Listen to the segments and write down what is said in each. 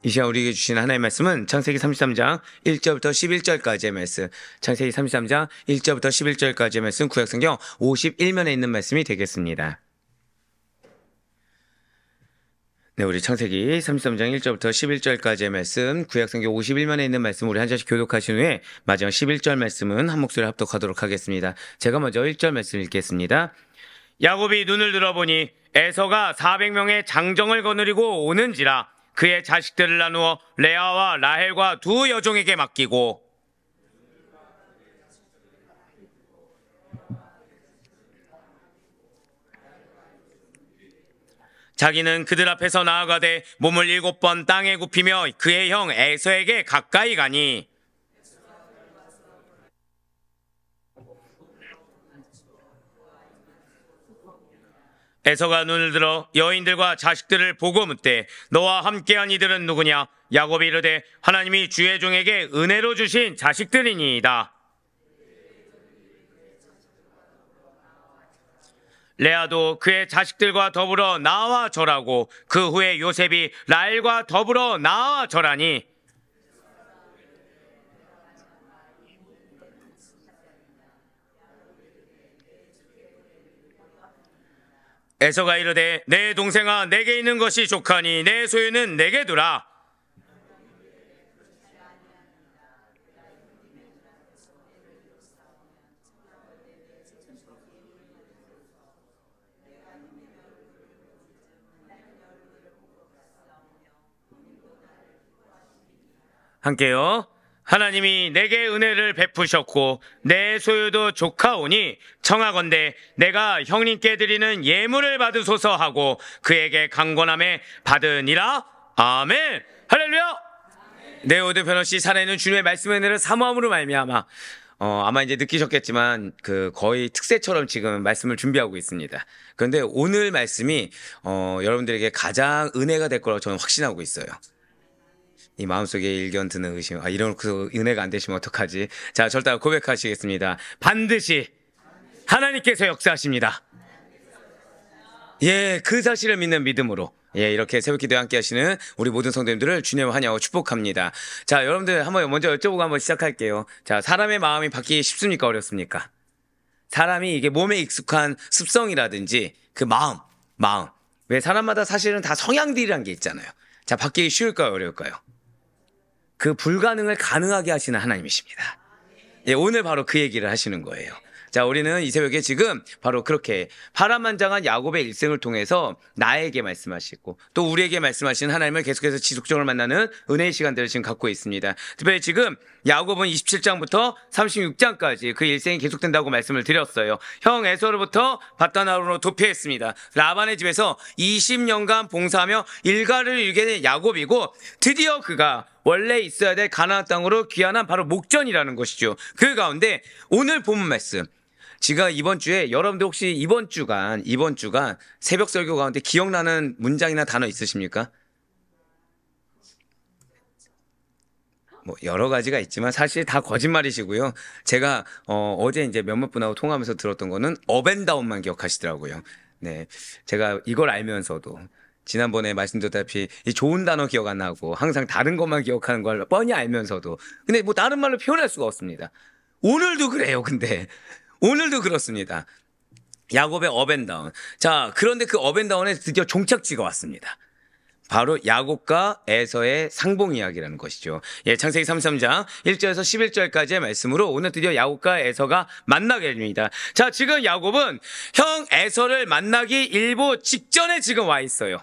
이 시간 우리에게 주신 하나님의 말씀은 창세기 33장 1절부터 11절까지의 말씀, 창세기 33장 1절부터 11절까지의 말씀, 구약성경 51면에 있는 말씀이 되겠습니다. 네, 우리 창세기 33장 1절부터 11절까지의 말씀, 구약성경 51면에 있는 말씀 우리 한 절씩 교독하신 후에 마지막 11절 말씀은 한 목소리 합독하도록 하겠습니다. 제가 먼저 1절 말씀 읽겠습니다. 야곱이 눈을 들어보니 에서가 400명의 장정을 거느리고 오는지라 그의 자식들을 나누어 레아와 라헬과 두 여종에게 맡기고 자기는 그들 앞에서 나아가되 몸을 7번 땅에 굽히며 그의 형 에서에게 가까이 가니 에서가 눈을 들어 여인들과 자식들을 보고 묻되 너와 함께한 이들은 누구냐? 야곱이 이르되 하나님이 주의 종에게 은혜로 주신 자식들이니이다. 레아도 그의 자식들과 더불어 나와 절하고 그 후에 요셉이 라헬과 더불어 나와 절하니 에서가 이르되 내 동생아 내게 있는 것이 족하니 내 소유는 내게 두라. 함께요. 하나님이 내게 은혜를 베푸셨고 내 소유도 족하오니 청하건대 내가 형님께 드리는 예물을 받으소서 하고 그에게 강권함에 받으니라. 아멘. 할렐루야. 네, 오늘 변호씨 살아있는 주님의 말씀의 은혜를 사모함으로 말미암아 아마 이제 느끼셨겠지만 거의 특세처럼 지금 말씀을 준비하고 있습니다. 그런데 오늘 말씀이 여러분들에게 가장 은혜가 될 거라고 저는 확신하고 있어요. 이 마음속에 일견 드는 의심, 이런 은혜가 안 되시면 어떡하지? 자, 절대 고백하시겠습니다. 반드시 하나님께서 역사하십니다. 예, 그 사실을 믿는 믿음으로 이렇게 새벽기도에 함께 하시는 우리 모든 성도님들을 주님을 환영하고 축복합니다. 자, 여러분들 한번 먼저 여쭤보고 한번 시작할게요. 자, 사람의 마음이 바뀌기 쉽습니까? 어렵습니까? 사람이 이게 몸에 익숙한 습성이라든지 그 마음. 왜 사람마다 사실은 다 성향들이란 게 있잖아요. 자, 바뀌기 쉬울까요? 어려울까요? 그 불가능을 가능하게 하시는 하나님이십니다. 예, 오늘 바로 그 얘기를 하시는 거예요. 자, 우리는 이 새벽에 지금 바로 그렇게 파란만장한 야곱의 일생을 통해서 나에게 말씀하시고 또 우리에게 말씀하시는 하나님을 계속해서 지속적으로 만나는 은혜의 시간들을 지금 갖고 있습니다. 특별히 지금 야곱은 27장부터 36장까지 그 일생이 계속된다고 말씀을 드렸어요. 형 에서로부터 바다나루로 도피했습니다. 라반의 집에서 20년간 봉사하며 일가를 이루게 된 야곱이고 드디어 그가 원래 있어야 될 가나안 땅으로 귀환한 바로 목전이라는 것이죠. 그 가운데 오늘 본문 말씀, 제가 이번 주에 여러분들 혹시 이번 주간 새벽 설교 가운데 기억나는 문장이나 단어 있으십니까? 뭐 여러 가지가 있지만 사실 다 거짓말이시고요. 제가 어제 이제 몇몇 분하고 통화하면서 들었던 거는 업앤다운만 기억하시더라고요. 네, 제가 이걸 알면서도 지난번에 말씀드렸다시피 이 좋은 단어 기억 안 나고 항상 다른 것만 기억하는 걸 뻔히 알면서도 근데 뭐 다른 말로 표현할 수가 없습니다. 오늘도 그래요. 근데 오늘도 그렇습니다. 야곱의 업앤다운. 자, 그런데 그 업앤다운에 드디어 종착지가 왔습니다. 바로 야곱과 에서의 상봉 이야기라는 것이죠. 예, 창세기 33장 1절에서 11절까지의 말씀으로 오늘 드디어 야곱과 에서가 만나게 됩니다. 자, 지금 야곱은 형 에서를 만나기 일보 직전에 지금 와 있어요.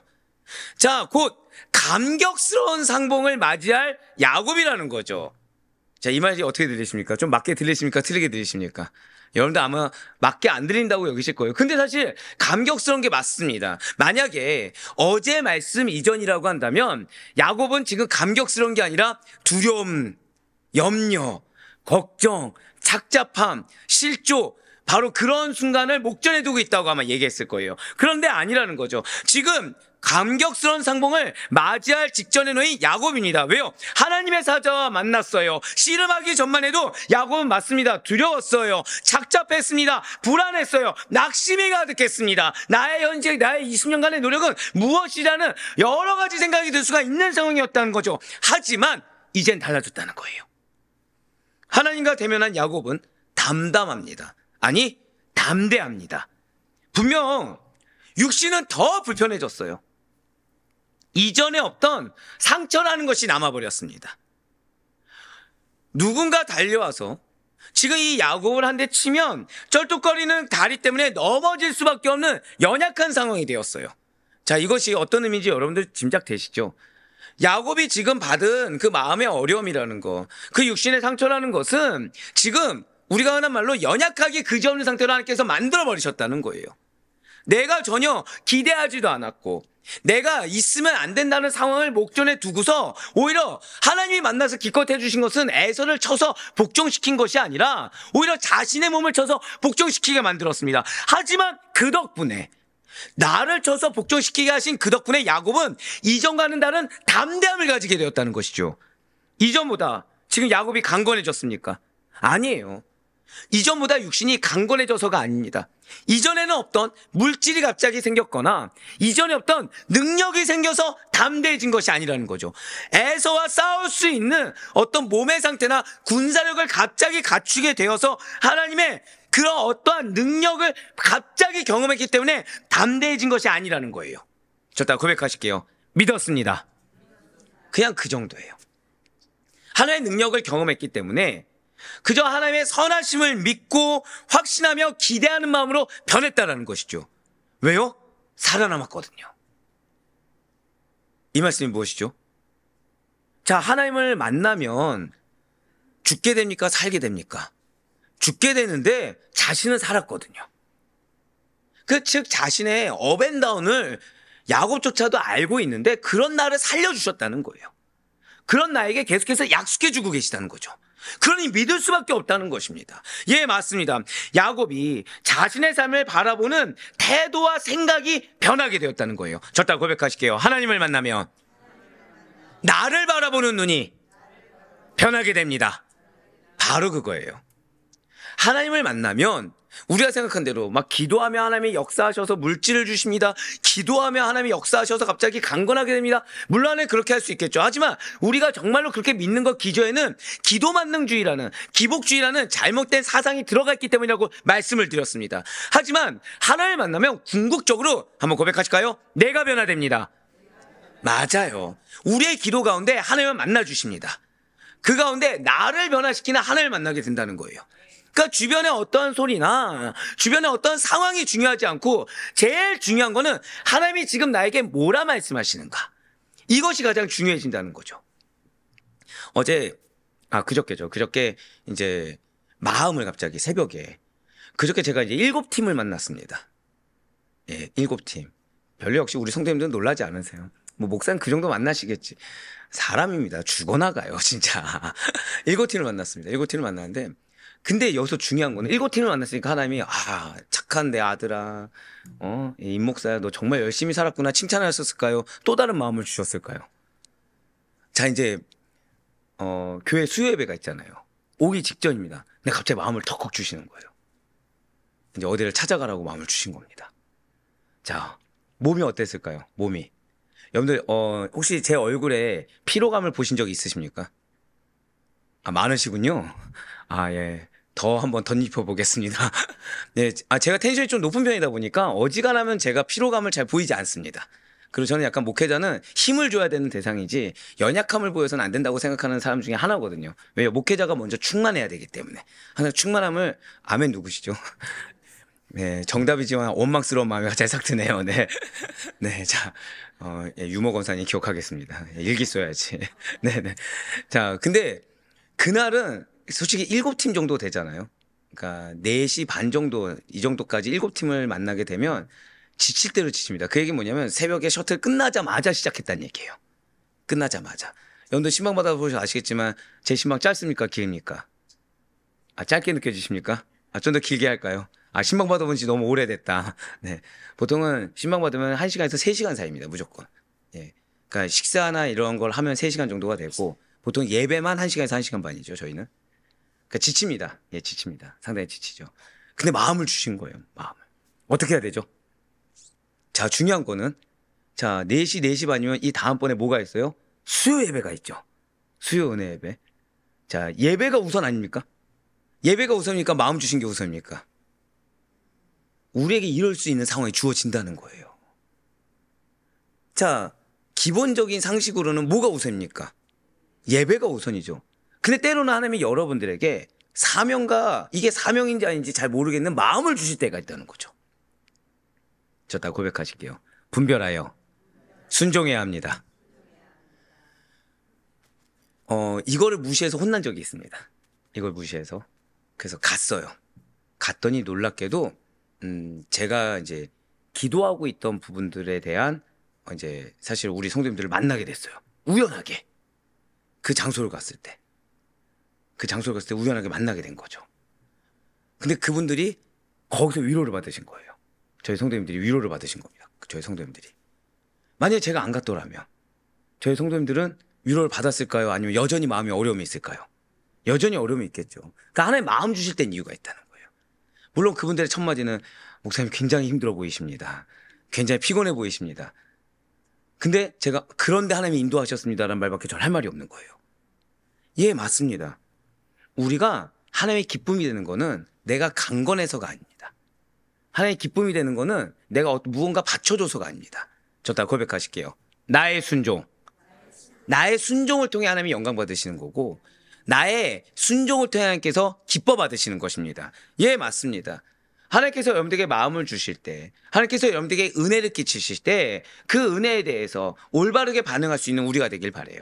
자, 곧 감격스러운 상봉을 맞이할 야곱이라는 거죠. 자, 이 말이 어떻게 들리십니까? 좀 맞게 들리십니까? 틀리게 들리십니까? 여러분들 아마 맞게 안 들린다고 여기실 거예요. 근데 사실 감격스러운 게 맞습니다. 만약에 어제 말씀 이전이라고 한다면 야곱은 지금 감격스러운 게 아니라 두려움, 염려, 걱정, 착잡함, 실조, 바로 그런 순간을 목전에 두고 있다고 아마 얘기했을 거예요. 그런데 아니라는 거죠. 지금 감격스러운 상봉을 맞이할 직전에 놓인 야곱입니다. 왜요? 하나님의 사자와 만났어요. 씨름하기 전만 해도 야곱은 맞습니다. 두려웠어요. 착잡했습니다. 불안했어요. 낙심이 가득했습니다. 나의 현재, 나의 20년간의 노력은 무엇이라는 여러 가지 생각이 들 수가 있는 상황이었다는 거죠. 하지만 이젠 달라졌다는 거예요. 하나님과 대면한 야곱은 담담합니다. 아니, 담대합니다. 분명 육신은 더 불편해졌어요. 이전에 없던 상처라는 것이 남아버렸습니다. 누군가 달려와서 지금 이 야곱을 한 대 치면 쩔뚝거리는 다리 때문에 넘어질 수밖에 없는 연약한 상황이 되었어요. 자, 이것이 어떤 의미인지 여러분들 짐작되시죠? 야곱이 지금 받은 그 마음의 어려움이라는 거, 그 육신의 상처라는 것은 지금 우리가 흔한 말로 연약하게 그지없는 상태로 하나님께서 만들어버리셨다는 거예요. 내가 전혀 기대하지도 않았고 내가 있으면 안 된다는 상황을 목전에 두고서 오히려 하나님이 만나서 기껏 해주신 것은 에서를 쳐서 복종시킨 것이 아니라 오히려 자신의 몸을 쳐서 복종시키게 만들었습니다. 하지만 그 덕분에 나를 쳐서 복종시키게 하신 그 덕분에 야곱은 이전과는 다른 담대함을 가지게 되었다는 것이죠. 이전보다 지금 야곱이 강건해졌습니까? 아니에요. 이전보다 육신이 강건해져서가 아닙니다. 이전에는 없던 물질이 갑자기 생겼거나 이전에 없던 능력이 생겨서 담대해진 것이 아니라는 거죠. 에서와 싸울 수 있는 어떤 몸의 상태나 군사력을 갑자기 갖추게 되어서 하나님의 그런 어떠한 능력을 갑자기 경험했기 때문에 담대해진 것이 아니라는 거예요. 저 다 고백하실게요. 믿었습니다. 그냥 그 정도예요. 하나님의 능력을 경험했기 때문에 그저 하나님의 선하심을 믿고 확신하며 기대하는 마음으로 변했다라는 것이죠. 왜요? 살아남았거든요. 이 말씀이 무엇이죠? 자, 하나님을 만나면 죽게 됩니까? 살게 됩니까? 죽게 되는데 자신은 살았거든요. 즉 자신의 업앤다운을 야곱조차도 알고 있는데 그런 나를 살려주셨다는 거예요. 그런 나에게 계속해서 약속해주고 계시다는 거죠. 그러니 믿을 수밖에 없다는 것입니다. 예, 맞습니다. 야곱이 자신의 삶을 바라보는 태도와 생각이 변하게 되었다는 거예요. 저 따라 고백하실게요. 하나님을 만나면 나를 바라보는 눈이 변하게 됩니다. 바로 그거예요. 하나님을 만나면 우리가 생각한 대로 막 기도하며 하나님이 역사하셔서 물질을 주십니다. 기도하며 하나님이 역사하셔서 갑자기 강건하게 됩니다. 물론 그렇게 할 수 있겠죠. 하지만 우리가 정말로 그렇게 믿는 것 기저에는 기도만능주의라는 기복주의라는 잘못된 사상이 들어가 있기 때문이라고 말씀을 드렸습니다. 하지만 하나님을 만나면 궁극적으로 한번 고백하실까요? 내가 변화됩니다. 맞아요. 우리의 기도 가운데 하나님을 만나 주십니다. 그 가운데 나를 변화시키는 하나님을 만나게 된다는 거예요. 그러니까 주변에 어떤 소리나 주변에 어떤 상황이 중요하지 않고 제일 중요한 거는 하나님이 지금 나에게 뭐라 말씀하시는가. 이것이 가장 중요해진다는 거죠. 그저께 이제 마음을 갑자기 새벽에 그저께 제가 이제 7팀을 만났습니다. 예, 7팀. 별로 역시 우리 성도님들은 놀라지 않으세요. 뭐 목사는 그 정도 만나시겠지. 사람입니다. 죽어나가요, 진짜. 7팀을 만났습니다. 7팀을 만났는데 근데 여기서 중요한 거는 7팀을 만났으니까 하나님이 착한 내 아들아, 임 목사야, 너 정말 열심히 살았구나 칭찬하셨을까요? 또 다른 마음을 주셨을까요? 자, 이제 교회 수요 예배가 있잖아요. 오기 직전입니다. 근데 갑자기 마음을 턱턱 주시는 거예요. 이제 어디를 찾아가라고 마음을 주신 겁니다. 자, 몸이 어땠을까요? 몸이. 여러분들 혹시 제 얼굴에 피로감을 보신 적이 있으십니까? 많으시군요. 예. 더 한번 덧입혀 보겠습니다. 네, 제가 텐션이 좀 높은 편이다 보니까 어지간하면 제가 피로감을 잘 보이지 않습니다. 그리고 저는 약간 목회자는 힘을 줘야 되는 대상이지 연약함을 보여서는 안 된다고 생각하는 사람 중에 하나거든요. 왜요? 목회자가 먼저 충만해야 되기 때문에. 항상 충만함을 아멘 누구시죠? 네, 정답이지만 원망스러운 마음이 잘 싹 드네요. 네. 네, 자, 유머 권사님 기억하겠습니다. 일기 써야지. 네네. 자, 근데 그날은 솔직히 7팀 정도 되잖아요. 그러니까 4시 반 정도, 이 정도까지 7팀을 만나게 되면 지칠 대로 지칩니다. 그 얘기는 뭐냐면 새벽에 셔틀 끝나자마자 시작했다는 얘기예요. 끝나자마자. 여러분들 신방 받아보셔서 아시겠지만 제 신방 짧습니까? 길입니까? 짧게 느껴지십니까? 좀 더 길게 할까요? 신방 받아본 지 너무 오래됐다. 네. 보통은 신방 받으면 1시간에서 3시간 사이입니다. 무조건. 예. 그러니까 식사나 이런 걸 하면 3시간 정도가 되고 보통 예배만 1시간에서 1시간 반이죠. 저희는. 그러니까 지칩니다. 예, 지칩니다. 상당히 지치죠. 근데 마음을 주신 거예요. 마음을. 어떻게 해야 되죠? 자, 중요한 거는 자, 4시, 4시 반이면 이 다음번에 뭐가 있어요? 수요 예배가 있죠. 수요 은혜 예배. 자, 예배가 우선 아닙니까? 예배가 우선입니까? 마음 주신 게 우선입니까? 우리에게 이럴 수 있는 상황이 주어진다는 거예요. 자, 기본적인 상식으로는 뭐가 우선입니까? 예배가 우선이죠. 근데 때로는 하나님이 여러분들에게 사명과 이게 사명인지 아닌지 잘 모르겠는 마음을 주실 때가 있다는 거죠. 저 다 고백하실게요. 분별하여 순종해야 합니다. 이거를 무시해서 혼난 적이 있습니다. 이걸 무시해서. 그래서 갔어요. 갔더니 놀랍게도 제가 이제 기도하고 있던 부분들에 대한 이제 사실 우리 성도님들을 만나게 됐어요. 우연하게. 그 장소를 갔을 때. 그 장소를 갔을 때 우연하게 만나게 된 거죠. 근데 그분들이 거기서 위로를 받으신 거예요. 저희 성도님들이 위로를 받으신 겁니다. 저희 성도님들이. 만약에 제가 안 갔더라면 저희 성도님들은 위로를 받았을까요? 아니면 여전히 마음에 어려움이 있을까요? 여전히 어려움이 있겠죠. 그러니까 하나님 마음 주실 땐 이유가 있다는 거예요. 물론 그분들의 첫 마디는 목사님 굉장히 힘들어 보이십니다. 굉장히 피곤해 보이십니다. 근데 제가 그런데 하나님이 인도하셨습니다라는 말밖에 전 할 말이 없는 거예요. 예, 맞습니다. 우리가 하나님의 기쁨이 되는 거는 내가 강건해서가 아닙니다. 하나님의 기쁨이 되는 거는 내가 무언가 받쳐줘서가 아닙니다. 저 다 고백하실게요. 나의 순종. 나의 순종을 통해 하나님이 영광 받으시는 거고 나의 순종을 통해 하나님께서 기뻐 받으시는 것입니다. 예, 맞습니다. 하나님께서 여러분들에게 마음을 주실 때 하나님께서 여러분들에게 은혜를 끼치실 때 그 은혜에 대해서 올바르게 반응할 수 있는 우리가 되길 바라요.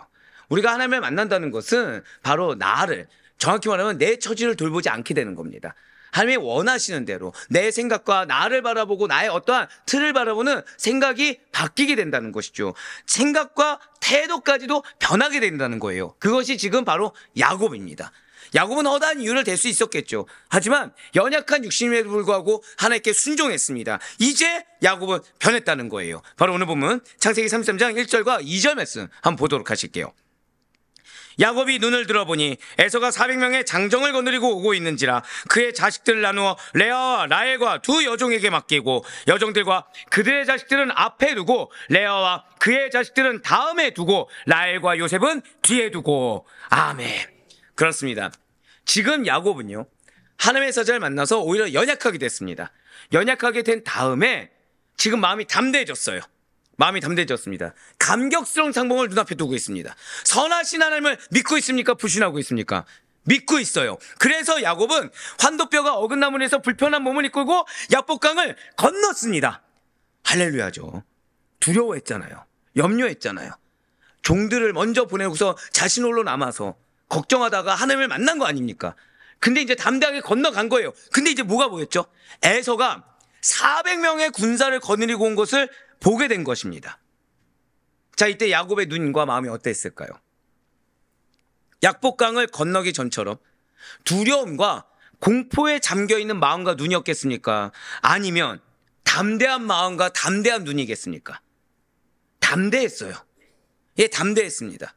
우리가 하나님을 만난다는 것은 바로 나를 정확히 말하면 내 처지를 돌보지 않게 되는 겁니다. 하나님이 원하시는 대로 내 생각과 나를 바라보고 나의 어떠한 틀을 바라보는 생각이 바뀌게 된다는 것이죠. 생각과 태도까지도 변하게 된다는 거예요. 그것이 지금 바로 야곱입니다. 야곱은 허다한 이유를 댈 수 있었겠죠. 하지만 연약한 육신임에도 불구하고 하나님께 순종했습니다. 이제 야곱은 변했다는 거예요. 바로 오늘 보면 창세기 33장 1절과 2절 말씀 한번 보도록 하실게요. 야곱이 눈을 들어보니 에서가 400명의 장정을 거느리고 오고 있는지라 그의 자식들을 나누어 레아와 라헬과 두 여종에게 맡기고 여종들과 그들의 자식들은 앞에 두고 레아와 그의 자식들은 다음에 두고 라헬과 요셉은 뒤에 두고. 아멘. 그렇습니다. 지금 야곱은요 하나님의 사자를 만나서 오히려 연약하게 됐습니다. 연약하게 된 다음에 지금 마음이 담대해졌어요. 마음이 담대해졌습니다. 감격스러운 상봉을 눈앞에 두고 있습니다. 선하신 하나님을 믿고 있습니까? 불신하고 있습니까? 믿고 있어요. 그래서 야곱은 환도뼈가 어긋나무에서 불편한 몸을 이끌고 야복강을 건넜습니다. 할렐루야죠. 두려워했잖아요. 염려했잖아요. 종들을 먼저 보내고서 자신 홀로 남아서 걱정하다가 하나님을 만난 거 아닙니까? 근데 이제 담대하게 건너간 거예요. 근데 이제 뭐가 보였죠? 에서가 400명의 군사를 거느리고 온 것을 보게 된 것입니다. 자, 이때 야곱의 눈과 마음이 어땠을까요? 약복강을 건너기 전처럼 두려움과 공포에 잠겨있는 마음과 눈이었겠습니까? 아니면 담대한 마음과 담대한 눈이겠습니까? 담대했어요. 예, 담대했습니다.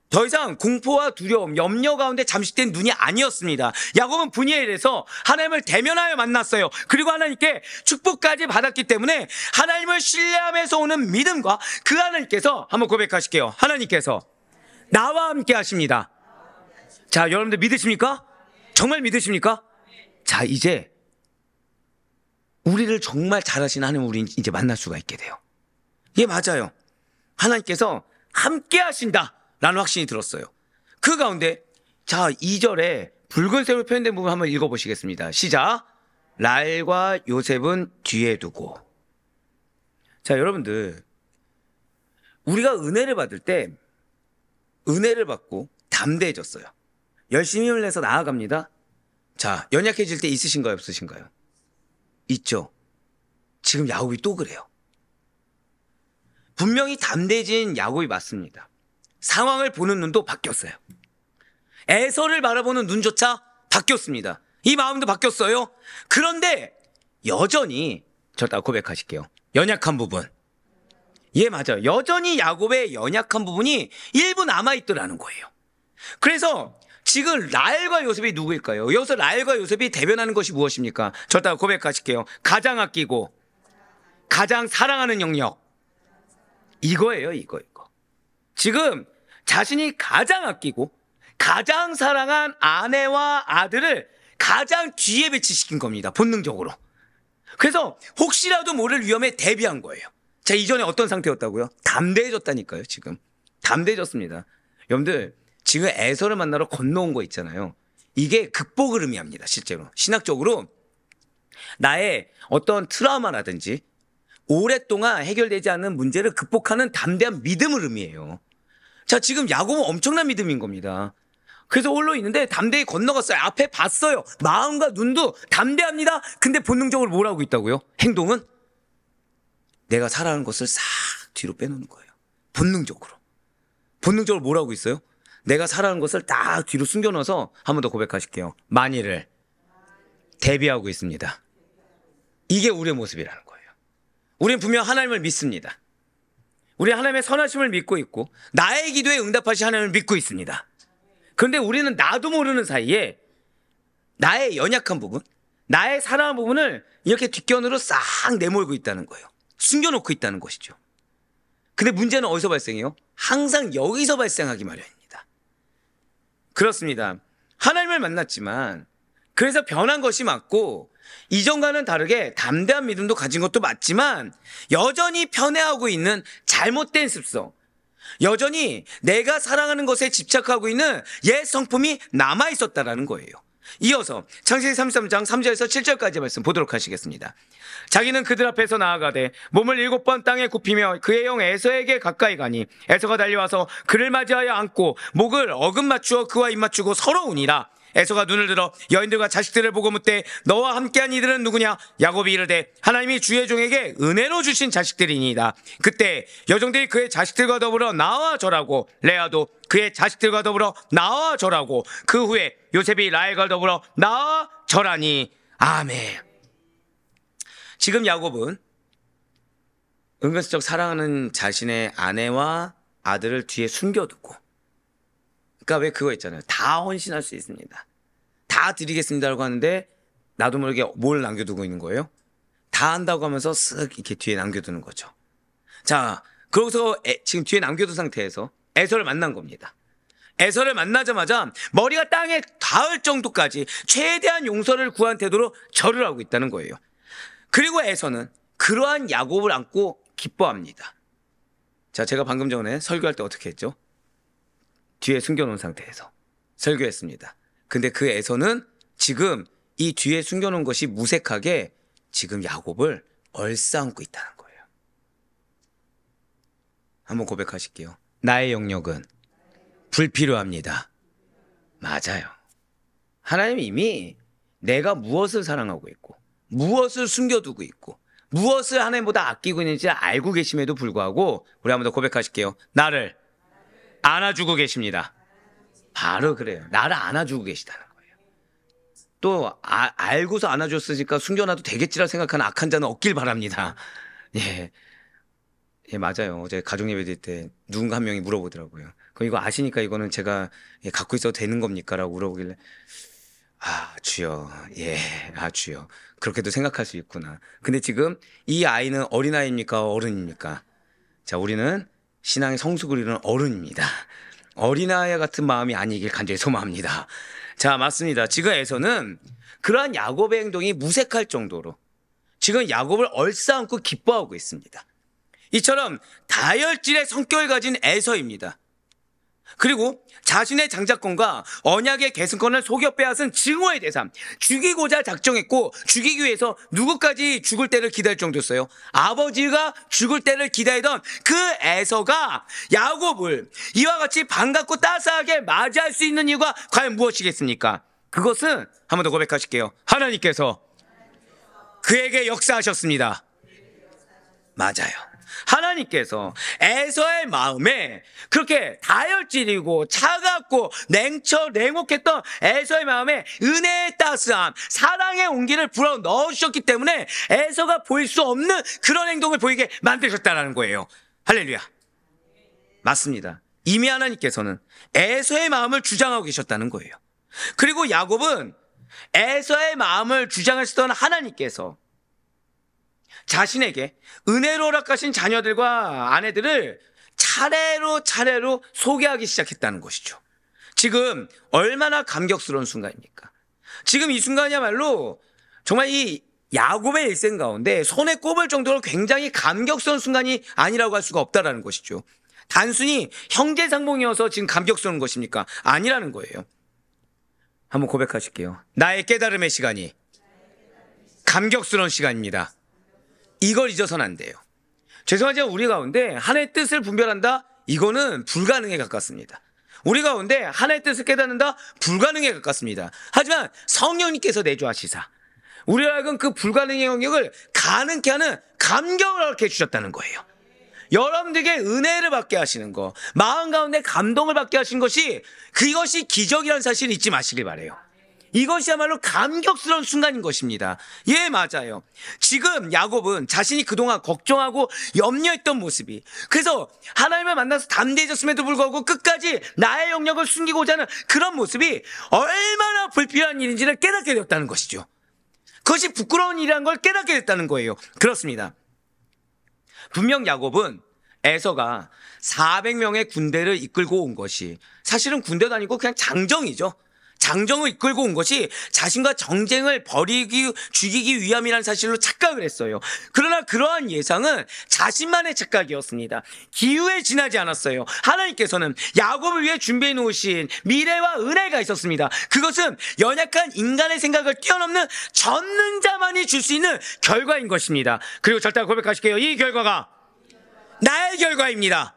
더 이상 공포와 두려움, 염려 가운데 잠식된 눈이 아니었습니다. 야곱은 분이엘에서 하나님을 대면하여 만났어요. 그리고 하나님께 축복까지 받았기 때문에 하나님을 신뢰하면서 오는 믿음과 그 하나님께서 한번 고백하실게요. 하나님께서 나와 함께 하십니다. 자, 여러분들 믿으십니까? 정말 믿으십니까? 자, 이제 우리를 정말 잘하시는 하나님 우리 이제 만날 수가 있게 돼요. 예, 맞아요. 하나님께서 함께 하신다 라는 확신이 들었어요. 그 가운데 자 2절에 붉은색으로 표현된 부분 한번 읽어보시겠습니다. 시작. 라헬과 요셉은 뒤에 두고. 자, 여러분들 우리가 은혜를 받을 때 은혜를 받고 담대해졌어요. 열심히 힘을 내서 나아갑니다. 자, 연약해질 때 있으신가요? 없으신가요? 있죠. 지금 야곱이 또 그래요. 분명히 담대해진 야곱이 맞습니다. 상황을 보는 눈도 바뀌었어요. 에서를 바라보는 눈조차 바뀌었습니다. 이 마음도 바뀌었어요. 그런데 여전히 저 딱 고백하실게요. 연약한 부분. 예, 맞아요. 여전히 야곱의 연약한 부분이 일부 남아있더라는 거예요. 그래서 지금 라헬과 요셉이 누구일까요? 여기서 라헬과 요셉이 대변하는 것이 무엇입니까? 저 딱 고백하실게요. 가장 아끼고 가장 사랑하는 영역. 이거예요, 이거. 지금 자신이 가장 아끼고 가장 사랑한 아내와 아들을 가장 뒤에 배치시킨 겁니다. 본능적으로. 그래서 혹시라도 모를 위험에 대비한 거예요. 자, 이전에 어떤 상태였다고요? 담대해졌다니까요, 지금. 담대해졌습니다. 여러분들, 지금 에서를 만나러 건너온 거 있잖아요. 이게 극복을 의미합니다, 실제로. 신학적으로 나의 어떤 트라우마라든지 오랫동안 해결되지 않는 문제를 극복하는 담대한 믿음을 의미해요. 자, 지금 야곱은 엄청난 믿음인 겁니다. 그래서 홀로 있는데 담대히 건너갔어요. 앞에 봤어요. 마음과 눈도 담대합니다. 근데 본능적으로 뭘 하고 있다고요? 행동은 내가 사랑하는 것을 싹 뒤로 빼놓는 거예요. 본능적으로. 본능적으로 뭘 하고 있어요? 내가 사랑하는 것을 딱 뒤로 숨겨놔서 한 번 더 고백하실게요. 만일을 대비하고 있습니다. 이게 우리의 모습이라는 거예요. 우리는 분명 하나님을 믿습니다. 우리 하나님의 선하심을 믿고 있고 나의 기도에 응답하시 하나님을 믿고 있습니다. 그런데 우리는 나도 모르는 사이에 나의 연약한 부분, 나의 사랑하는 부분을 이렇게 뒷견으로 싹 내몰고 있다는 거예요. 숨겨놓고 있다는 것이죠. 근데 문제는 어디서 발생해요? 항상 여기서 발생하기 마련입니다. 그렇습니다. 하나님을 만났지만 그래서 변한 것이 맞고 이전과는 다르게 담대한 믿음도 가진 것도 맞지만 여전히 편애하고 있는 잘못된 습성, 여전히 내가 사랑하는 것에 집착하고 있는 옛 성품이 남아있었다라는 거예요. 이어서 창세기 33장 3절에서 7절까지 말씀 보도록 하시겠습니다. 자기는 그들 앞에서 나아가되 몸을 7번 땅에 굽히며 그의 형 에서에게 가까이 가니 에서가 달려와서 그를 맞이하여 안고 목을 어금 맞추어 그와 입 맞추고 서러우니라. 에서가 눈을 들어 여인들과 자식들을 보고 묻되 너와 함께한 이들은 누구냐? 야곱이 이르되 하나님이 주의 종에게 은혜로 주신 자식들이니이다. 그때 여종들이 그의 자식들과 더불어 나와 절하고 레아도 그의 자식들과 더불어 나와 절하고 그 후에 요셉이 라헬과 더불어 나와 절하니. 아멘. 지금 야곱은 은근슬쩍 사랑하는 자신의 아내와 아들을 뒤에 숨겨두고, 그러니까 왜 그거 있잖아요. 다 헌신할 수 있습니다. 다 드리겠습니다라고 하는데 나도 모르게 뭘 남겨두고 있는 거예요? 다 한다고 하면서 쓱 이렇게 뒤에 남겨두는 거죠. 자, 그러고서 지금 뒤에 남겨둔 상태에서 에서를 만난 겁니다. 에서를 만나자마자 머리가 땅에 닿을 정도까지 최대한 용서를 구한 태도로 절을 하고 있다는 거예요. 그리고 에서는 그러한 야곱을 안고 기뻐합니다. 자, 제가 방금 전에 설교할 때 어떻게 했죠? 뒤에 숨겨놓은 상태에서 설교했습니다. 근데 그 에서는 지금 이 뒤에 숨겨놓은 것이 무색하게 지금 야곱을 얼싸안고 있다는 거예요. 한번 고백하실게요. 나의 영역은 불필요합니다. 맞아요. 하나님이 이미 내가 무엇을 사랑하고 있고 무엇을 숨겨두고 있고 무엇을 하나님보다 아끼고 있는지 알고 계심에도 불구하고 우리 한번 더 고백하실게요. 나를 안아주고 계십니다. 바로 그래요. 나를 안아주고 계시다는 거예요. 또 알고서 안아줬으니까 숨겨놔도 되겠지라 생각하는 악한 자는 없길 바랍니다. 예, 맞아요. 어제 가족 예배 드릴 때 누군가 한 명이 물어보더라고요. 그럼 이거 아시니까 이거는 제가 갖고 있어도 되는 겁니까? 라고 물어보길래 주여, 주여. 그렇게도 생각할 수 있구나. 근데 지금 이 아이는 어린아이입니까? 어른입니까? 자, 우리는 신앙의 성숙을 이루는 어른입니다. 어린아이 같은 마음이 아니길 간절히 소망합니다. 자, 맞습니다. 지금 에서는 그러한 야곱의 행동이 무색할 정도로 지금 야곱을 얼싸안고 기뻐하고 있습니다. 이처럼 다혈질의 성격을 가진 에서입니다. 그리고 자신의 장자권과 언약의 계승권을 속여 빼앗은 증오의 대상, 죽이고자 작정했고 죽이기 위해서 누구까지 죽을 때를 기다릴 정도였어요. 아버지가 죽을 때를 기다리던 그 에서가 야곱을 이와 같이 반갑고 따스하게 맞이할 수 있는 이유가 과연 무엇이겠습니까? 그것은 한 번 더 고백하실게요. 하나님께서 그에게 역사하셨습니다. 맞아요. 하나님께서 에서의 마음에 그렇게 다혈질이고 차갑고 냉혹했던 에서의 마음에 은혜의 따스함, 사랑의 온기를 불어 넣으셨기 때문에 에서가 보일 수 없는 그런 행동을 보이게 만드셨다는 거예요. 할렐루야. 맞습니다. 이미 하나님께서는 에서의 마음을 주장하고 계셨다는 거예요. 그리고 야곱은 에서의 마음을 주장하시던 하나님께서 자신에게 은혜로 허락하신 자녀들과 아내들을 차례로 소개하기 시작했다는 것이죠. 지금 얼마나 감격스러운 순간입니까? 지금 이 순간이야말로 정말 이 야곱의 일생 가운데 손에 꼽을 정도로 굉장히 감격스러운 순간이 아니라고 할 수가 없다는 것이죠. 단순히 형제상봉이어서 지금 감격스러운 것입니까? 아니라는 거예요. 한번 고백하실게요. 나의 깨달음의 시간이 감격스러운 시간입니다. 이걸 잊어서는 안 돼요. 죄송하지만 우리 가운데 하나님의 뜻을 분별한다? 이거는 불가능에 가깝습니다. 우리 가운데 하나님의 뜻을 깨닫는다? 불가능에 가깝습니다. 하지만 성령님께서 내주하시사 우리를 하여금 그 불가능의 영역을 가능케 하는 감격을 얻게 해주셨다는 거예요. 여러분들에게 은혜를 받게 하시는 거, 마음 가운데 감동을 받게 하신 것이 그것이 기적이라는 사실을 잊지 마시길 바라요. 이것이야말로 감격스러운 순간인 것입니다. 예, 맞아요. 지금 야곱은 자신이 그동안 걱정하고 염려했던 모습이, 그래서 하나님을 만나서 담대해졌음에도 불구하고 끝까지 나의 영역을 숨기고자 하는 그런 모습이 얼마나 불필요한 일인지를 깨닫게 되었다는 것이죠. 그것이 부끄러운 일이라는 걸 깨닫게 됐다는 거예요. 그렇습니다. 분명 야곱은 에서가 400명의 군대를 이끌고 온 것이 사실은 군대도 아니고 그냥 장정이죠. 장정을 이끌고 온 것이 자신과 정쟁을 죽이기 위함이라는 사실로 착각을 했어요. 그러나 그러한 예상은 자신만의 착각이었습니다. 기후에 지나지 않았어요. 하나님께서는 야곱을 위해 준비해 놓으신 미래와 은혜가 있었습니다. 그것은 연약한 인간의 생각을 뛰어넘는 전능자만이 줄 수 있는 결과인 것입니다. 그리고 절대 고백하실게요. 이 결과가 나의 결과입니다.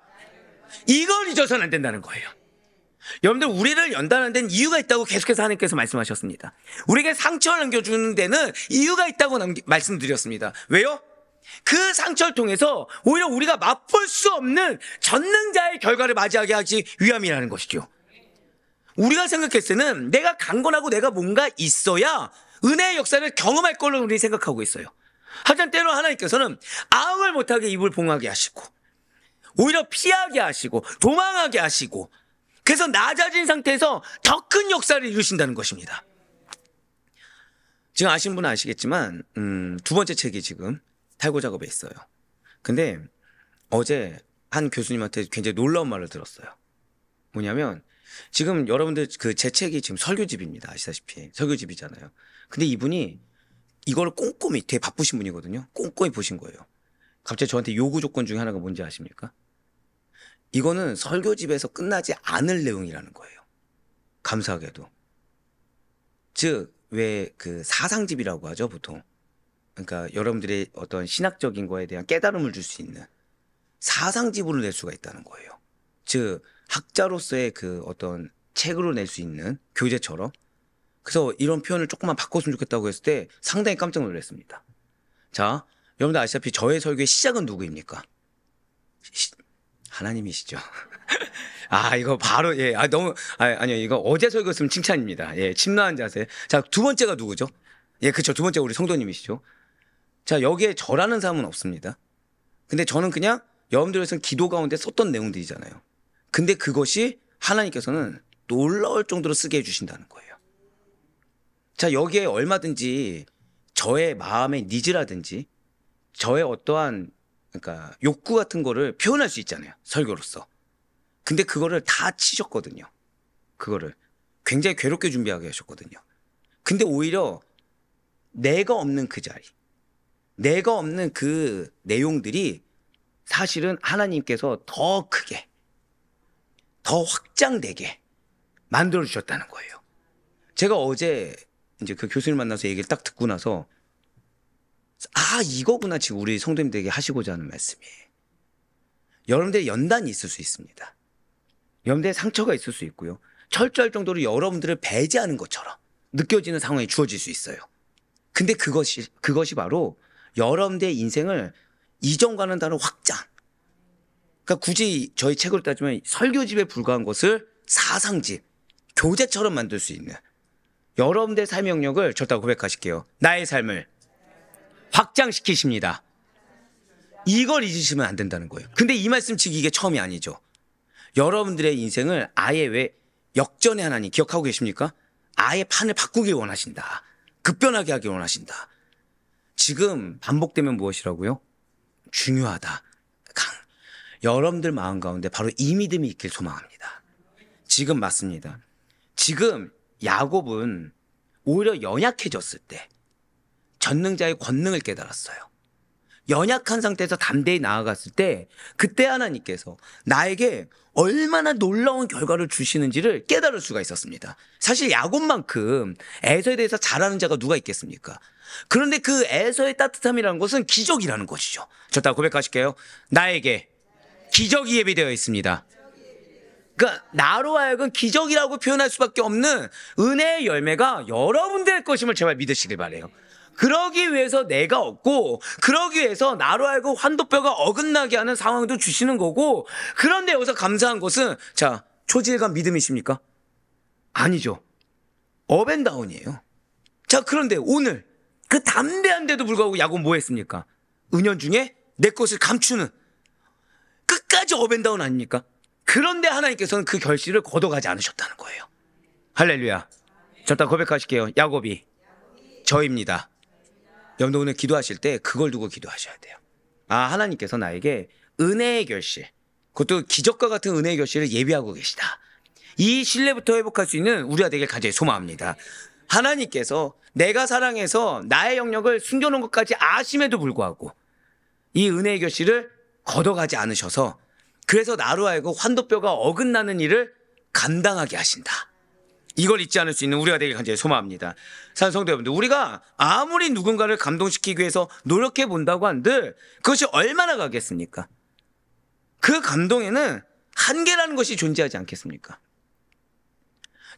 이걸 잊어서는 안 된다는 거예요. 여러분들, 우리를 연단하는 데는 이유가 있다고 계속해서 하나님께서 말씀하셨습니다. 우리에게 상처를 남겨주는 데는 이유가 있다고 말씀드렸습니다. 왜요? 그 상처를 통해서 오히려 우리가 맛볼 수 없는 전능자의 결과를 맞이하게 하기 위함이라는 것이죠. 우리가 생각했을 때는 내가 강건하고 내가 뭔가 있어야 은혜의 역사를 경험할 걸로 우리 생각하고 있어요. 하지만 때로 하나님께서는 아웅을 못하게 입을 봉하게 하시고 오히려 피하게 하시고 도망하게 하시고, 그래서 낮아진 상태에서 더 큰 역사를 이루신다는 것입니다. 지금 아시는 분은 아시겠지만 두 번째 책이 지금 탈고 작업에 있어요. 근데 어제 한 교수님한테 굉장히 놀라운 말을 들었어요. 뭐냐면 지금 여러분들 그 제 책이 지금 설교집입니다. 아시다시피 설교집이잖아요. 근데 이분이 이걸 꼼꼼히, 되게 바쁘신 분이거든요. 꼼꼼히 보신 거예요. 갑자기 저한테 요구 조건 중에 하나가 뭔지 아십니까? 이거는 설교집에서 끝나지 않을 내용이라는 거예요. 감사하게도. 즉, 왜 그 사상집이라고 하죠, 보통. 그러니까 여러분들의 어떤 신학적인 거에 대한 깨달음을 줄 수 있는 사상집으로 낼 수가 있다는 거예요. 즉, 학자로서의 그 어떤 책으로 낼 수 있는 교재처럼. 그래서 이런 표현을 조금만 바꿨으면 좋겠다고 했을 때 상당히 깜짝 놀랐습니다. 자, 여러분들 아시다시피 저의 설교의 시작은 누구입니까? 하나님이시죠. 이거 바로, 예, 아니요, 이거 어제 설교였으면 칭찬입니다. 예, 침나한 자세. 자, 두 번째가 누구죠? 예, 그쵸. 두 번째가 우리 성도님이시죠. 자, 여기에 저라는 사람은 없습니다. 근데 저는 그냥 여러분들에서는 기도 가운데 썼던 내용들이잖아요. 근데 그것이 하나님께서는 놀라울 정도로 쓰게 해주신다는 거예요. 자, 여기에 얼마든지 저의 마음의 니즈라든지 저의 어떠한 그러니까 욕구 같은 거를 표현할 수 있잖아요. 설교로서. 근데 그거를 다 치셨거든요. 그거를 굉장히 괴롭게 준비하게 하셨거든요. 근데 오히려 내가 없는 그 자리, 내가 없는 그 내용들이 사실은 하나님께서 더 크게, 더 확장되게 만들어 주셨다는 거예요. 제가 어제 이제 그 교수님 만나서 얘기를 딱 듣고 나서 이거구나 지금 우리 성도님들에게 하시고자 하는 말씀이. 여러분들의 연단이 있을 수 있습니다. 여러분들의 상처가 있을 수 있고요. 철저할 정도로 여러분들을 배제하는 것처럼 느껴지는 상황이 주어질 수 있어요. 근데 그것이 바로 여러분들의 인생을 이전과는 다른 확장. 그러니까 굳이 저희 책으로 따지면 설교집에 불과한 것을 사상집, 교재처럼 만들 수 있는 여러분들의 삶의 영역을 저다 고백하실게요. 나의 삶을 확장시키십니다. 이걸 잊으시면 안 된다는 거예요. 근데 이 말씀 지금 이게 처음이 아니죠. 여러분들의 인생을 아예 왜 역전의 하나님 기억하고 계십니까? 아예 판을 바꾸길 원하신다. 급변하게 하길 원하신다. 지금 반복되면 무엇이라고요? 중요하다. 여러분들 마음 가운데 바로 이 믿음이 있길 소망합니다. 지금 맞습니다. 지금 야곱은 오히려 연약해졌을 때 전능자의 권능을 깨달았어요. 연약한 상태에서 담대히 나아갔을 때 그때 하나님께서 나에게 얼마나 놀라운 결과를 주시는지를 깨달을 수가 있었습니다. 사실 야곱만큼 에서에 대해서 잘 아는 자가 누가 있겠습니까? 그런데 그 에서의 따뜻함이라는 것은 기적이라는 것이죠. 저 다 고백하실게요. 나에게 기적이 예비되어 있습니다. 그러니까 나로 하여금 기적이라고 표현할 수밖에 없는 은혜의 열매가 여러분들의 것임을 제발 믿으시길 바래요. 그러기 위해서 내가 없고 그러기 위해서 나로 하여금 환도뼈가 어긋나게 하는 상황도 주시는 거고, 그런데 여기서 감사한 것은 자, 초질감 믿음이십니까? 아니죠. 업앤다운이에요. 자, 그런데 오늘 그 담대한데도 불구하고 야곱은 뭐 했습니까? 은연중에 내 것을 감추는 끝까지 업앤다운 아닙니까? 그런데 하나님께서는 그 결실을 거둬가지 않으셨다는 거예요. 할렐루야. 저 다 고백하실게요. 야곱이 저입니다. 여러분들 오늘 기도하실 때 그걸 두고 기도하셔야 돼요. 아, 하나님께서 나에게 은혜의 결실, 그것도 기적과 같은 은혜의 결실을 예비하고 계시다. 이 신뢰부터 회복할 수 있는 우리가 되길 간절히 소망합니다. 하나님께서 내가 사랑해서 나의 영역을 숨겨놓은 것까지 아심에도 불구하고 이 은혜의 결실을 걷어가지 않으셔서 그래서 나로 하여금 환도뼈가 어긋나는 일을 감당하게 하신다. 이걸 잊지 않을 수 있는 우리가 되길 간절히 소망합니다. 사랑하는 성도 여러분들, 우리가 아무리 누군가를 감동시키기 위해서 노력해 본다고 한들 그것이 얼마나 가겠습니까? 그 감동에는 한계라는 것이 존재하지 않겠습니까?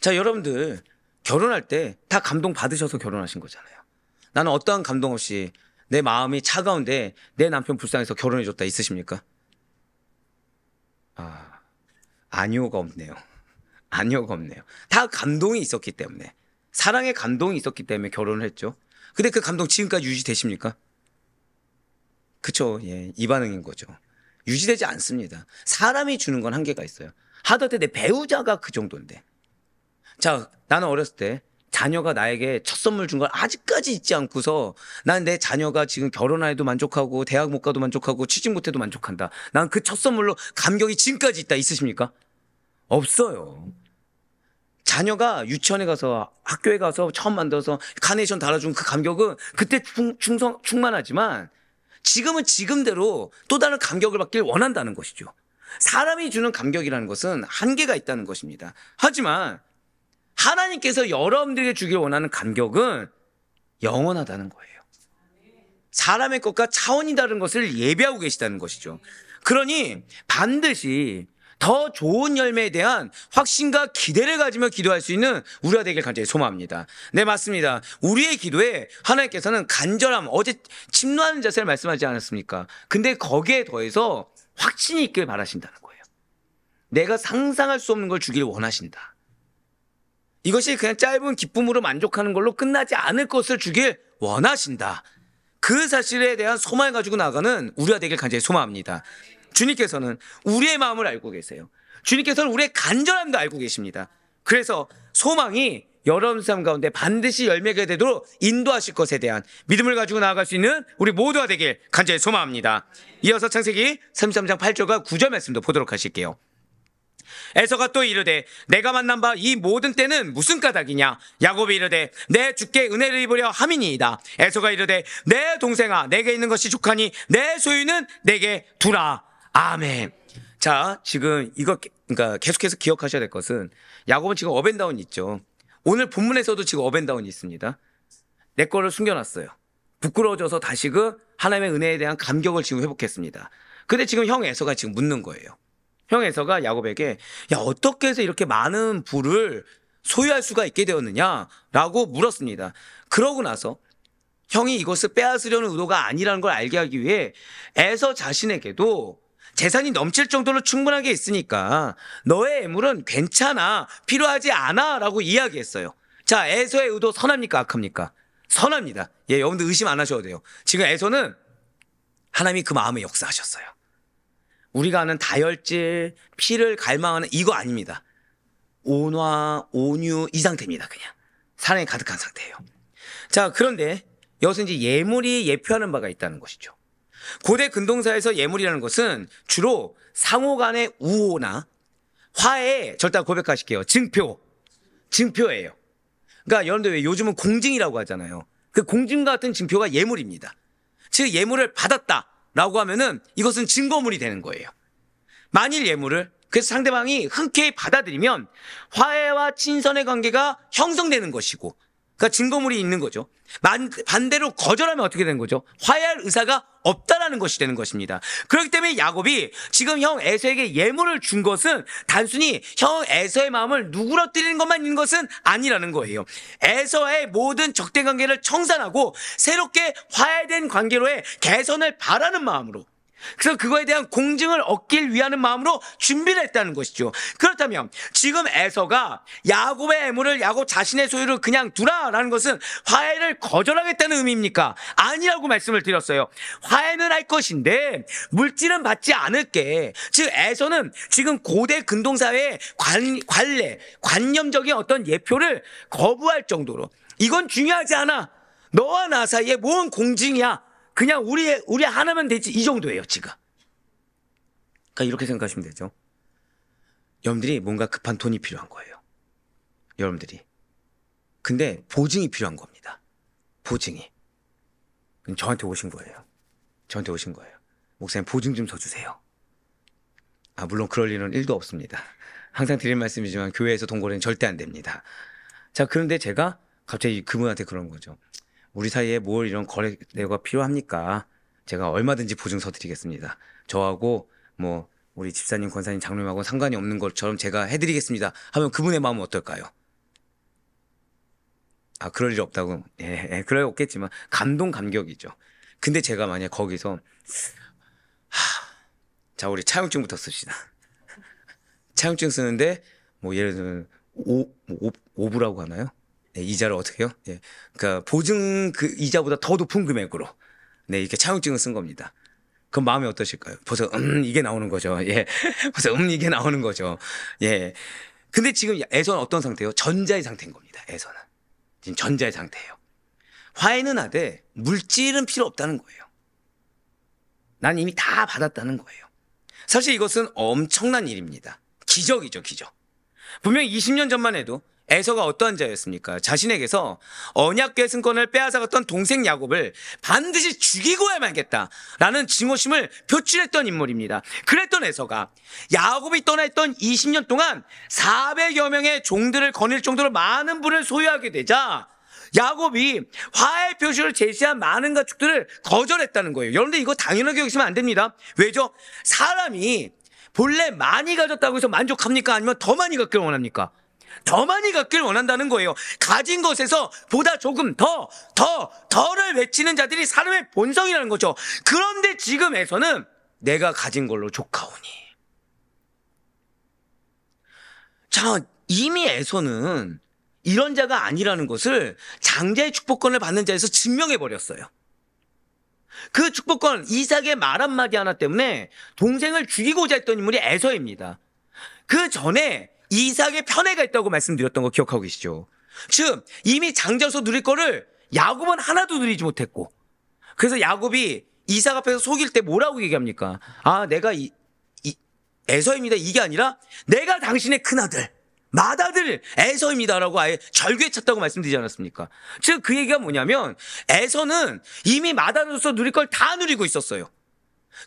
자, 여러분들 결혼할 때 다 감동 받으셔서 결혼하신 거잖아요. 나는 어떠한 감동 없이 내 마음이 차가운데 내 남편 불쌍해서 결혼해줬다 있으십니까? 아니오가 없네요. 아니오가 없네요. 다 감동이 있었기 때문에, 사랑의 감동이 있었기 때문에 결혼을 했죠. 근데 그 감동 지금까지 유지되십니까? 그쵸. 예, 이 반응인 거죠. 유지되지 않습니다. 사람이 주는 건 한계가 있어요. 하다못해 내 배우자가 그 정도인데. 자, 나는 어렸을 때 자녀가 나에게 첫 선물 준 걸 아직까지 잊지 않고서 난 내 자녀가 지금 결혼해도 만족하고 대학 못 가도 만족하고 취직 못해도 만족한다. 난 그 첫 선물로 감격이 지금까지 있다. 있으십니까? 없어요. 자녀가 유치원에 가서 학교에 가서 처음 만들어서 카네이션 달아준 그 감격은 그때 충만하지만 지금은 지금대로 또 다른 감격을 받길 원한다는 것이죠. 사람이 주는 감격이라는 것은 한계가 있다는 것입니다. 하지만 하나님께서 여러분들에게 주길 원하는 감격은 영원하다는 거예요. 사람의 것과 차원이 다른 것을 예비하고 계시다는 것이죠. 그러니 반드시 더 좋은 열매에 대한 확신과 기대를 가지며 기도할 수 있는 우리가 되길 간절히 소망합니다. 네, 맞습니다. 우리의 기도에 하나님께서는 간절함, 어제 침노하는 자세를 말씀하지 않았습니까? 근데 거기에 더해서 확신이 있길 바라신다는 거예요. 내가 상상할 수 없는 걸 주길 원하신다. 이것이 그냥 짧은 기쁨으로 만족하는 걸로 끝나지 않을 것을 주길 원하신다. 그 사실에 대한 소망을 가지고 나가는 우리가 되길 간절히 소망합니다. 주님께서는 우리의 마음을 알고 계세요. 주님께서는 우리의 간절함도 알고 계십니다. 그래서 소망이 여러분 삶 가운데 반드시 열매가 되도록 인도하실 것에 대한 믿음을 가지고 나아갈 수 있는 우리 모두가 되길 간절히 소망합니다. 이어서 창세기 33장 8절과 9절 말씀도 보도록 하실게요. 에서가 또 이르되 내가 만난 바 이 모든 때는 무슨 까닭이냐? 야곱이 이르되 내 주께 은혜를 입으려 함이니이다. 에서가 이르되 내 동생아, 내게 있는 것이 족하니 내 소유는 내게 두라. 아멘. 자, 지금 이거 그러니까 계속해서 기억하셔야 될 것은 야곱은 지금 업앤다운이 있죠. 오늘 본문에서도 지금 업앤다운이 있습니다. 내 거를 숨겨놨어요. 부끄러워져서 다시금 하나님의 은혜에 대한 감격을 지금 회복했습니다. 근데 지금 형 에서가 지금 묻는 거예요. 형 에서가 야곱에게 야, 어떻게 해서 이렇게 많은 부를 소유할 수가 있게 되었느냐라고 물었습니다. 그러고 나서 형이 이것을 빼앗으려는 의도가 아니라는 걸 알게 하기 위해 에서 자신에게도 재산이 넘칠 정도로 충분하게 있으니까 너의 애물은 괜찮아, 필요하지 않아 라고 이야기했어요. 자, 에서의 의도 선합니까, 악합니까? 선합니다. 예, 여러분들 의심 안 하셔도 돼요. 지금 에서는 하나님이 그 마음에 역사하셨어요. 우리가 아는 다혈질, 피를 갈망하는 이거 아닙니다. 온화, 온유 이 상태입니다. 그냥 사랑이 가득한 상태예요. 자, 그런데 여기서 이제 예물이 예표하는 바가 있다는 것이죠. 고대 근동사에서 예물이라는 것은 주로 상호 간의 우호나 화해에, 절대 고백하실게요, 증표예요. 그러니까 여러분들 왜 요즘은 공증이라고 하잖아요. 그 공증과 같은 증표가 예물입니다. 즉 예물을 받았다라고 하면은 이것은 증거물이 되는 거예요. 만일 예물을, 그래서 상대방이 흔쾌히 받아들이면 화해와 친선의 관계가 형성되는 것이고, 그러니까 증거물이 있는 거죠. 반대로 거절하면 어떻게 되는 거죠? 화해할 의사가 없다라는 것이 되는 것입니다. 그렇기 때문에 야곱이 지금 형 에서에게 예물을 준 것은 단순히 형 에서의 마음을 누그러뜨리는 것만 있는 것은 아니라는 거예요. 에서의 모든 적대 관계를 청산하고 새롭게 화해된 관계로의 개선을 바라는 마음으로, 그래서 그거에 대한 공증을 얻길 위하는 마음으로 준비를 했다는 것이죠. 그렇다면 지금 에서가 야곱의 애물을 야곱 자신의 소유로 그냥 두라라는 것은 화해를 거절하겠다는 의미입니까? 아니라고 말씀을 드렸어요. 화해는 할 것인데 물질은 받지 않을게. 즉 에서는 지금 고대 근동사회의 관념적인 어떤 예표를 거부할 정도로, 이건 중요하지 않아, 너와 나 사이에 뭔 공증이야, 그냥 우리 하나면 되지, 이 정도예요 지금. 그러니까 이렇게 생각하시면 되죠. 여러분들이 뭔가 급한 돈이 필요한 거예요, 여러분들이. 근데 보증이 필요한 겁니다. 보증이. 그럼 저한테 오신 거예요. 목사님 보증 좀 서주세요. 물론 그럴 일은 1도 없습니다. 항상 드리는 말씀이지만 교회에서 돈 거래는 절대 안 됩니다. 자, 그런데 제가 갑자기 그분한테 그러는 거죠. 우리 사이에 뭘 이런 거래가 필요합니까? 제가 얼마든지 보증 서드리겠습니다. 저하고 뭐 우리 집사님, 권사님, 장로님하고 상관이 없는 것처럼 제가 해드리겠습니다 하면 그분의 마음은 어떨까요? 그럴 일 없다고. 그럴 일 없겠지만 감동감격이죠. 근데 제가 만약 거기서 자, 우리 차용증부터 씁시다. 차용증 쓰는데 뭐 예를 들면 5부라고 하나요? 이자를 어떻게 해요? 그러니까 보증 그 이자보다 더 높은 금액으로 이렇게 차용증을 쓴 겁니다. 그럼 마음이 어떠실까요? 벌써 이게 나오는 거죠. 벌써 이게 나오는 거죠. 근데 지금 에서는 어떤 상태예요? 전자의 상태인 겁니다. 에서는 지금 전자의 상태예요. 화해는 하되 물질은 필요 없다는 거예요. 난 이미 다 받았다는 거예요. 사실 이것은 엄청난 일입니다. 기적이죠, 기적. 분명 20년 전만 해도 에서가 어떠한 자였습니까? 자신에게서 언약 계승권을 빼앗아갔던 동생 야곱을 반드시 죽이고야 말겠다라는 증오심을 표출했던 인물입니다. 그랬던 에서가 야곱이 떠나 있던 20년 동안 400여 명의 종들을 거닐 정도로 많은 부를 소유하게 되자 야곱이 화해 표시를 제시한 많은 가축들을 거절했다는 거예요. 여러분들 이거 당연하게 여기시면 안 됩니다. 왜죠? 사람이 본래 많이 가졌다고 해서 만족합니까? 아니면 더 많이 갖기를 원합니까? 더 많이 갖기를 원한다는 거예요. 가진 것에서 보다 조금 더를 외치는 자들이 사람의 본성이라는 거죠. 그런데 지금에서는 내가 가진 걸로 족하오니. 자, 이미 에서는 이런 자가 아니라는 것을 장자의 축복권을 받는 자에서 증명해버렸어요. 그 축복권, 이삭의 말 한마디 하나 때문에 동생을 죽이고자 했던 인물이 에서입니다. 그 전에 이삭의 편애가 있다고 말씀드렸던 거 기억하고 계시죠? 즉 이미 장자로서 누릴 거를 야곱은 하나도 누리지 못했고, 그래서 야곱이 이삭 앞에서 속일 때 뭐라고 얘기합니까? 내가 에서입니다, 이게 아니라 내가 당신의 큰아들 맏아들 에서입니다라고 아예 절규에 찼다고 말씀드리지 않았습니까? 즉 그 얘기가 뭐냐면 에서는 이미 맏아들로서 누릴 걸 다 누리고 있었어요.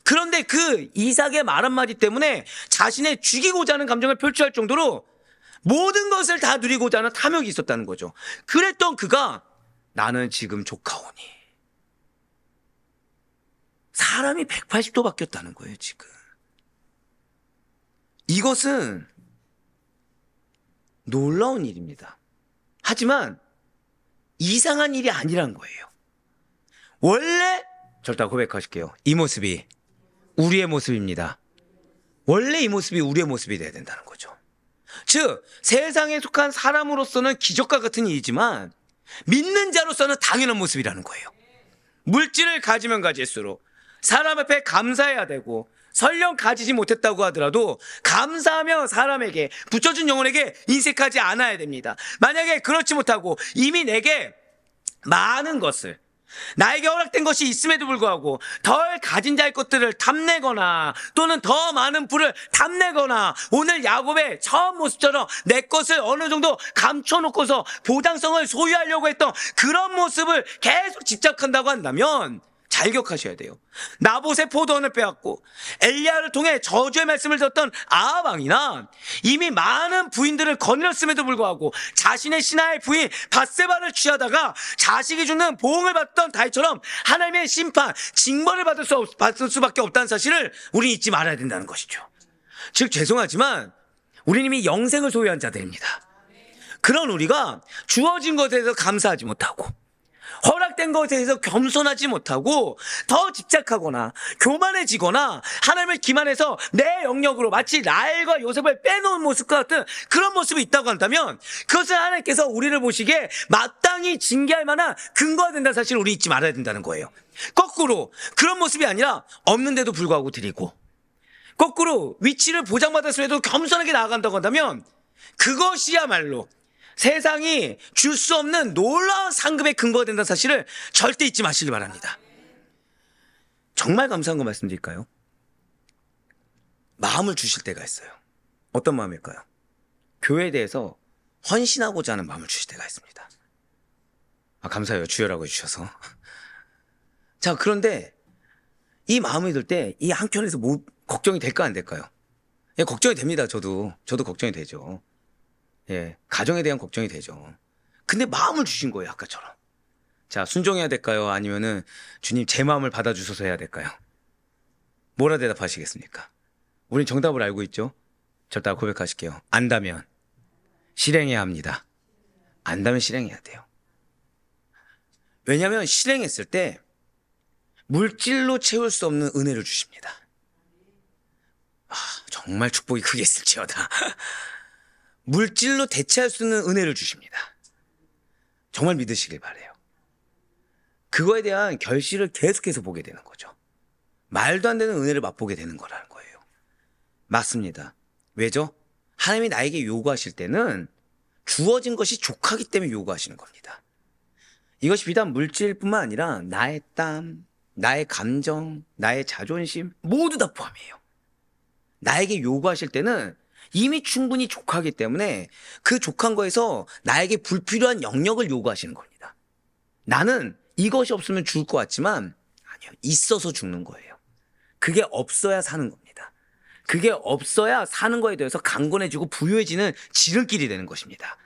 그런데 그 이삭의 말 한마디 때문에 자신의 죽이고자 하는 감정을 표출할 정도로 모든 것을 다 누리고자 하는 탐욕이 있었다는 거죠. 그랬던 그가 나는 지금 족하오니. 사람이 180도 바뀌었다는 거예요, 지금. 이것은 놀라운 일입니다. 하지만 이상한 일이 아니란 거예요. 원래 절대 고백하실게요. 이 모습이 우리의 모습입니다. 원래 이 모습이 우리의 모습이 돼야 된다는 거죠. 즉 세상에 속한 사람으로서는 기적과 같은 일이지만 믿는 자로서는 당연한 모습이라는 거예요. 물질을 가지면 가질수록 사람 앞에 감사해야 되고, 설령 가지지 못했다고 하더라도 감사하며 사람에게, 붙여준 영혼에게 인색하지 않아야 됩니다. 만약에 그렇지 못하고 이미 내게 많은 것을, 나에게 허락된 것이 있음에도 불구하고 덜 가진 자의 것들을 탐내거나 또는 더 많은 부를 탐내거나, 오늘 야곱의 처음 모습처럼 내 것을 어느 정도 감춰놓고서 보장성을 소유하려고 했던 그런 모습을 계속 집착한다고 한다면 잘 기억하셔야 돼요. 나봇의 포도원을 빼앗고 엘리야를 통해 저주의 말씀을 듣던 아합 왕이나 이미 많은 부인들을 거느렸음에도 불구하고 자신의 신하의 부인 밧세바를 취하다가 자식이 죽는 보응을 받던 다윗처럼 하나님의 심판, 징벌을 받을 수밖에 없다는 사실을 우리는 잊지 말아야 된다는 것이죠. 즉 죄송하지만 우리는 이미 영생을 소유한 자들입니다. 그런 우리가 주어진 것에 대해서 감사하지 못하고, 허락된 것에 대해서 겸손하지 못하고 더 집착하거나 교만해지거나 하나님을 기만해서 내 영역으로 마치 라헬과 요셉을 빼놓은 모습과 같은 그런 모습이 있다고 한다면, 그것을 하나님께서 우리를 보시기에 마땅히 징계할 만한 근거가 된다는 사실을 우리 잊지 말아야 된다는 거예요. 거꾸로 그런 모습이 아니라 없는데도 불구하고 드리고, 거꾸로 위치를 보장받았음에도 겸손하게 나아간다고 한다면 그것이야말로 세상이 줄 수 없는 놀라운 상급의 근거가 된다는 사실을 절대 잊지 마시기 바랍니다. 정말 감사한 거 말씀드릴까요? 마음을 주실 때가 있어요. 어떤 마음일까요? 교회에 대해서 헌신하고자 하는 마음을 주실 때가 있습니다. 감사해요. 주여라고 해주셔서. 자, 그런데 이 마음이 들 때 이 한켠에서 걱정이 될까 안 될까요? 예, 걱정이 됩니다. 저도 걱정이 되죠. 예, 가정에 대한 걱정이 되죠. 근데 마음을 주신 거예요, 아까처럼. 자, 순종해야 될까요? 아니면은 주님 제 마음을 받아주셔서 해야 될까요? 뭐라 대답하시겠습니까? 우린 정답을 알고 있죠? 절대 고백하실게요. 안다면 실행해야 합니다. 안다면 실행해야 돼요. 왜냐하면 실행했을 때 물질로 채울 수 없는 은혜를 주십니다. 정말 축복이 크게 있을지어다. 물질로 대체할 수 있는 은혜를 주십니다. 정말 믿으시길 바라요. 그거에 대한 결실을 계속해서 보게 되는 거죠. 말도 안 되는 은혜를 맛보게 되는 거라는 거예요. 맞습니다. 왜죠? 하나님이 나에게 요구하실 때는 주어진 것이 족하기 때문에 요구하시는 겁니다. 이것이 비단 물질뿐만 아니라 나의 땀, 나의 감정, 나의 자존심 모두 다 포함이에요. 나에게 요구하실 때는 이미 충분히 족하기 때문에 그 족한 거에서 나에게 불필요한 영역을 요구하시는 겁니다. 나는 이것이 없으면 죽을 것 같지만 아니요, 있어서 죽는 거예요. 그게 없어야 사는 겁니다. 그게 없어야 사는 거에 대해서 강건해지고 부유해지는 지름길이 되는 것입니다.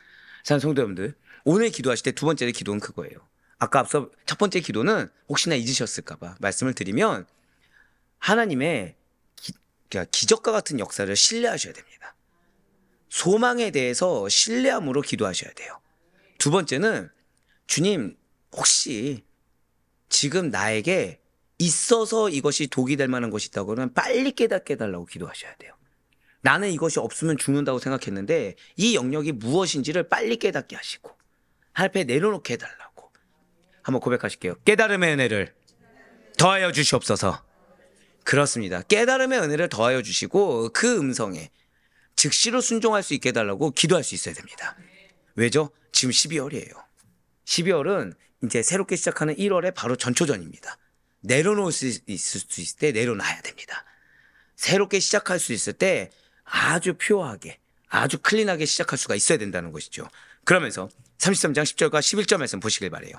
사랑하는 성도 여러분들, 오늘 기도하실 때 두 번째 기도는 그거예요. 아까 앞서 첫 번째 기도는 혹시나 잊으셨을까 봐 말씀을 드리면, 하나님의 기적과 같은 역사를 신뢰하셔야 됩니다. 소망에 대해서 신뢰함으로 기도하셔야 돼요. 두 번째는 주님, 혹시 지금 나에게 있어서 이것이 독이 될 만한 것이 있다고 하면 빨리 깨닫게 해달라고 기도하셔야 돼요. 나는 이것이 없으면 죽는다고 생각했는데 이 영역이 무엇인지를 빨리 깨닫게 하시고 하나님 앞에 내려놓게 해달라고 한번 고백하실게요. 깨달음의 은혜를 더하여 주시옵소서. 그렇습니다. 깨달음의 은혜를 더하여 주시고 그 음성에 즉시로 순종할 수 있게 해달라고 기도할 수 있어야 됩니다. 왜죠? 지금 12월이에요. 12월은 이제 새롭게 시작하는 1월에 바로 전초전입니다. 내려놓을 수 있을 때 내려놔야 됩니다. 새롭게 시작할 수 있을 때 아주 퓨어하게, 아주 클린하게 시작할 수가 있어야 된다는 것이죠. 그러면서 33장 10절과 11절 말씀 보시길 바라요.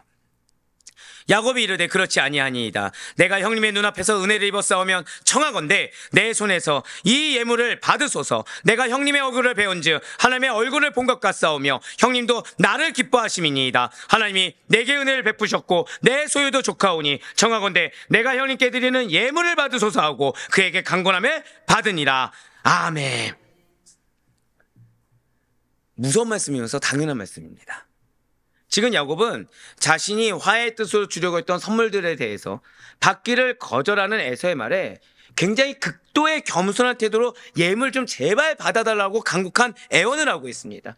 야곱이 이르되 그렇지 아니하니이다. 내가 형님의 눈앞에서 은혜를 입어 싸우면 청하건대 내 손에서 이 예물을 받으소서. 내가 형님의 얼굴을 배운즉 하나님의 얼굴을 본 것 같사오며 형님도 나를 기뻐하심이니이다. 하나님이 내게 은혜를 베푸셨고 내 소유도 조카오니 청하건대 내가 형님께 드리는 예물을 받으소서 하고 그에게 강권함을 받으니라. 아멘. 무서운 말씀이면서 당연한 말씀입니다. 지금 야곱은 자신이 화해의 뜻으로 주려고 했던 선물들에 대해서 받기를 거절하는 에서의 말에 굉장히 극도의 겸손한 태도로 예물 좀 제발 받아달라고 간곡한 애원을 하고 있습니다.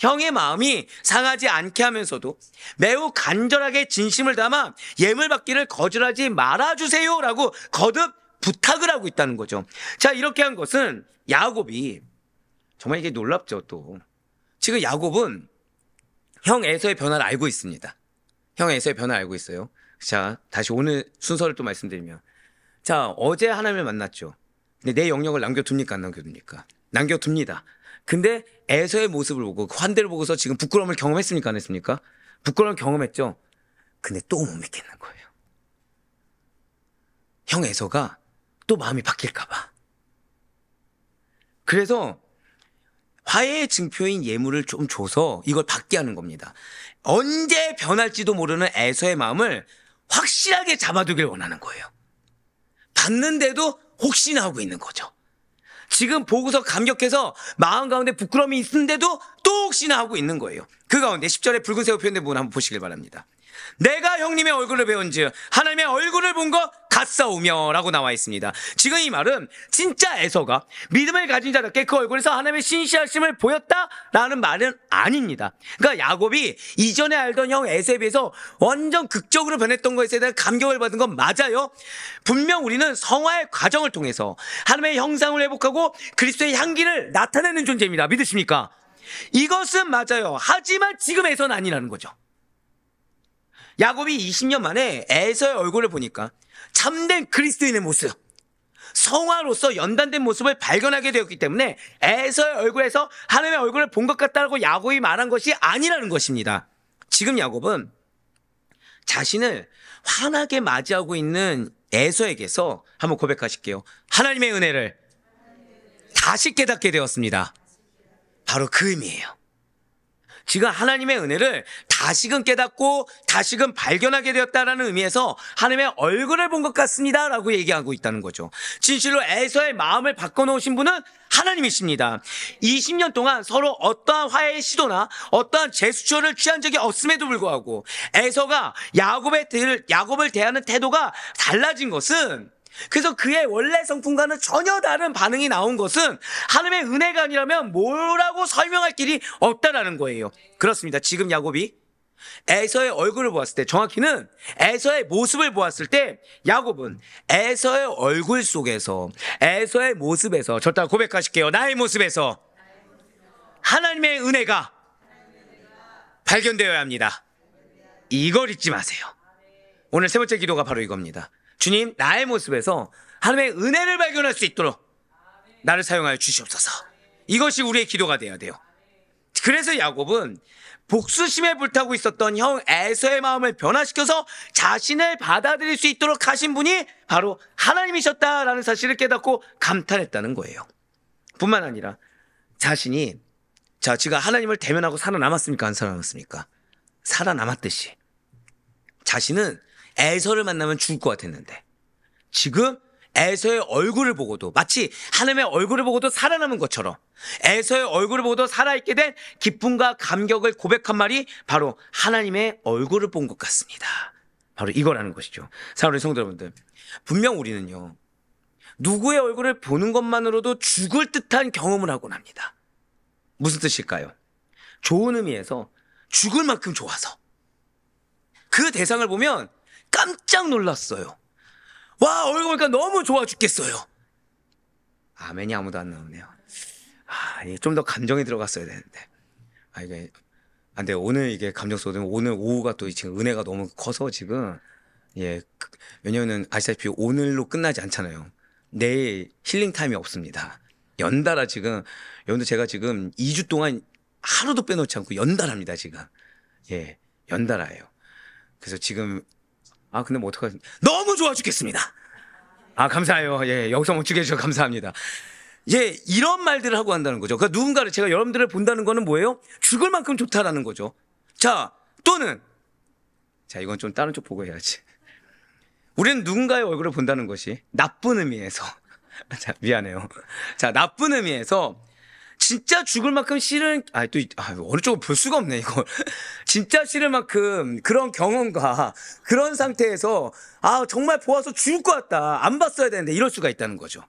형의 마음이 상하지 않게 하면서도 매우 간절하게 진심을 담아 예물 받기를 거절하지 말아주세요라고 거듭 부탁을 하고 있다는 거죠. 자, 이렇게 한 것은 야곱이 정말 이게 놀랍죠. 또 지금 야곱은 형 에서의 변화를 알고 있습니다. 형 에서의 변화를 알고 있어요. 자, 다시 오늘 순서를 또 말씀드리면, 자, 어제 하나님을 만났죠. 근데 내 영역을 남겨둡니까 안 남겨둡니까? 남겨둡니다. 근데 에서의 모습을 보고 그 환대를 보고서 지금 부끄러움을 경험했습니까 안 했습니까? 부끄러움을 경험했죠. 근데 또 못 믿겠는 거예요. 형 에서가 또 마음이 바뀔까 봐. 그래서 화해의 증표인 예물을 좀 줘서 이걸 받게 하는 겁니다. 언제 변할지도 모르는 에서의 마음을 확실하게 잡아두길 원하는 거예요. 받는데도 혹시나 하고 있는 거죠. 지금 보고서 감격해서 마음 가운데 부끄러움이 있는데도 또 혹시나 하고 있는 거예요. 그 가운데 10절에 붉은 새우 표현된 부분 한번 보시길 바랍니다. 내가 형님의 얼굴을 배운즉 하나님의 얼굴을 본 것 같사오며 라고 나와 있습니다. 지금 이 말은 진짜 에서가 믿음을 가진 자답게 그 얼굴에서 하나님의 신실하심을 보였다라는 말은 아닙니다. 그러니까 야곱이 이전에 알던 형 에서에 비해서 완전 극적으로 변했던 것에 대한 감격을 받은 건 맞아요. 분명 우리는 성화의 과정을 통해서 하나님의 형상을 회복하고 그리스도의 향기를 나타내는 존재입니다. 믿으십니까? 이것은 맞아요. 하지만 지금 에서는 아니라는 거죠. 야곱이 20년 만에 에서의 얼굴을 보니까 참된 그리스도인의 모습, 성화로서 연단된 모습을 발견하게 되었기 때문에 에서의 얼굴에서 하나님의 얼굴을 본 것 같다고 야곱이 말한 것이 아니라는 것입니다. 지금 야곱은 자신을 환하게 맞이하고 있는 에서에게서 한번 고백하실게요. 하나님의 은혜를 다시 깨닫게 되었습니다. 바로 그 의미예요. 지금 하나님의 은혜를 다시금 깨닫고 다시금 발견하게 되었다는 의미에서 하나님의 얼굴을 본 것 같습니다 라고 얘기하고 있다는 거죠. 진실로 에서의 마음을 바꿔놓으신 분은 하나님이십니다. 20년 동안 서로 어떠한 화해의 시도나 어떠한 제스처를 취한 적이 없음에도 불구하고 에서가 야곱을 대하는 태도가 달라진 것은, 그래서 그의 원래 성품과는 전혀 다른 반응이 나온 것은 하나님의 은혜가 아니라면 뭐라고 설명할 길이 없다라는 거예요. 그렇습니다. 지금 야곱이 에서의 얼굴을 보았을 때, 정확히는 에서의 모습을 보았을 때 야곱은 에서의 얼굴 속에서, 에서의 모습에서, 저따 고백하실게요. 나의 모습에서 하나님의 은혜가 발견되어야 합니다. 이걸 잊지 마세요. 오늘 세 번째 기도가 바로 이겁니다. 주님, 나의 모습에서 하나님의 은혜를 발견할 수 있도록 나를 사용하여 주시옵소서. 이것이 우리의 기도가 되어야 돼요. 그래서 야곱은 복수심에 불타고 있었던 형 에서의 마음을 변화시켜서 자신을 받아들일 수 있도록 하신 분이 바로 하나님이셨다라는 사실을 깨닫고 감탄했다는 거예요. 뿐만 아니라 자신이, 자, 지가 하나님을 대면하고 살아남았습니까? 안 살아남았습니까? 살아남았듯이 자신은 에서를 만나면 죽을 것 같았는데 지금 에서의 얼굴을 보고도, 마치 하나님의 얼굴을 보고도 살아남은 것처럼 에서의 얼굴을 보고도 살아있게 된 기쁨과 감격을 고백한 말이 바로 하나님의 얼굴을 본 것 같습니다. 바로 이거라는 것이죠. 사랑하는 성도 여러분들, 분명 우리는요, 누구의 얼굴을 보는 것만으로도 죽을 듯한 경험을 하곤 합니다. 무슨 뜻일까요? 좋은 의미에서 죽을 만큼 좋아서 그 대상을 보면 깜짝 놀랐어요. 와, 얼굴 보니까 너무 좋아 죽겠어요. 아멘이 아무도 안 나오네요. 좀 더 감정이 들어갔어야 되는데. 이게 안 돼요. 오늘 이게 감정 쏟으면 오늘 오후가 또 지금 은혜가 너무 커서 지금, 왜냐면은 아시다시피 오늘로 끝나지 않잖아요. 내일 힐링 타임이 없습니다. 연달아 지금, 여러분들 제가 지금 2주 동안 하루도 빼놓지 않고 연달아입니다, 지금. 연달아예요. 그래서 지금, 근데 뭐 어떡하지? 너무 좋아 죽겠습니다. 감사해요. 여기서 멈추게 해주셔서 감사합니다. 이런 말들을 하고 한다는 거죠. 그러니까 누군가를, 제가 여러분들을 본다는 거는 뭐예요? 죽을 만큼 좋다라는 거죠. 자, 또는, 이건 좀 다른 쪽 보고 해야지. 우리는 누군가의 얼굴을 본다는 것이 나쁜 의미에서, 미안해요. 자, 나쁜 의미에서 진짜 죽을 만큼 싫은, 어느 쪽을 볼 수가 없네, 이걸. 진짜 싫을 만큼 그런 경험과 그런 상태에서, 정말 보아서 죽을 것 같다. 안 봤어야 되는데, 이럴 수가 있다는 거죠.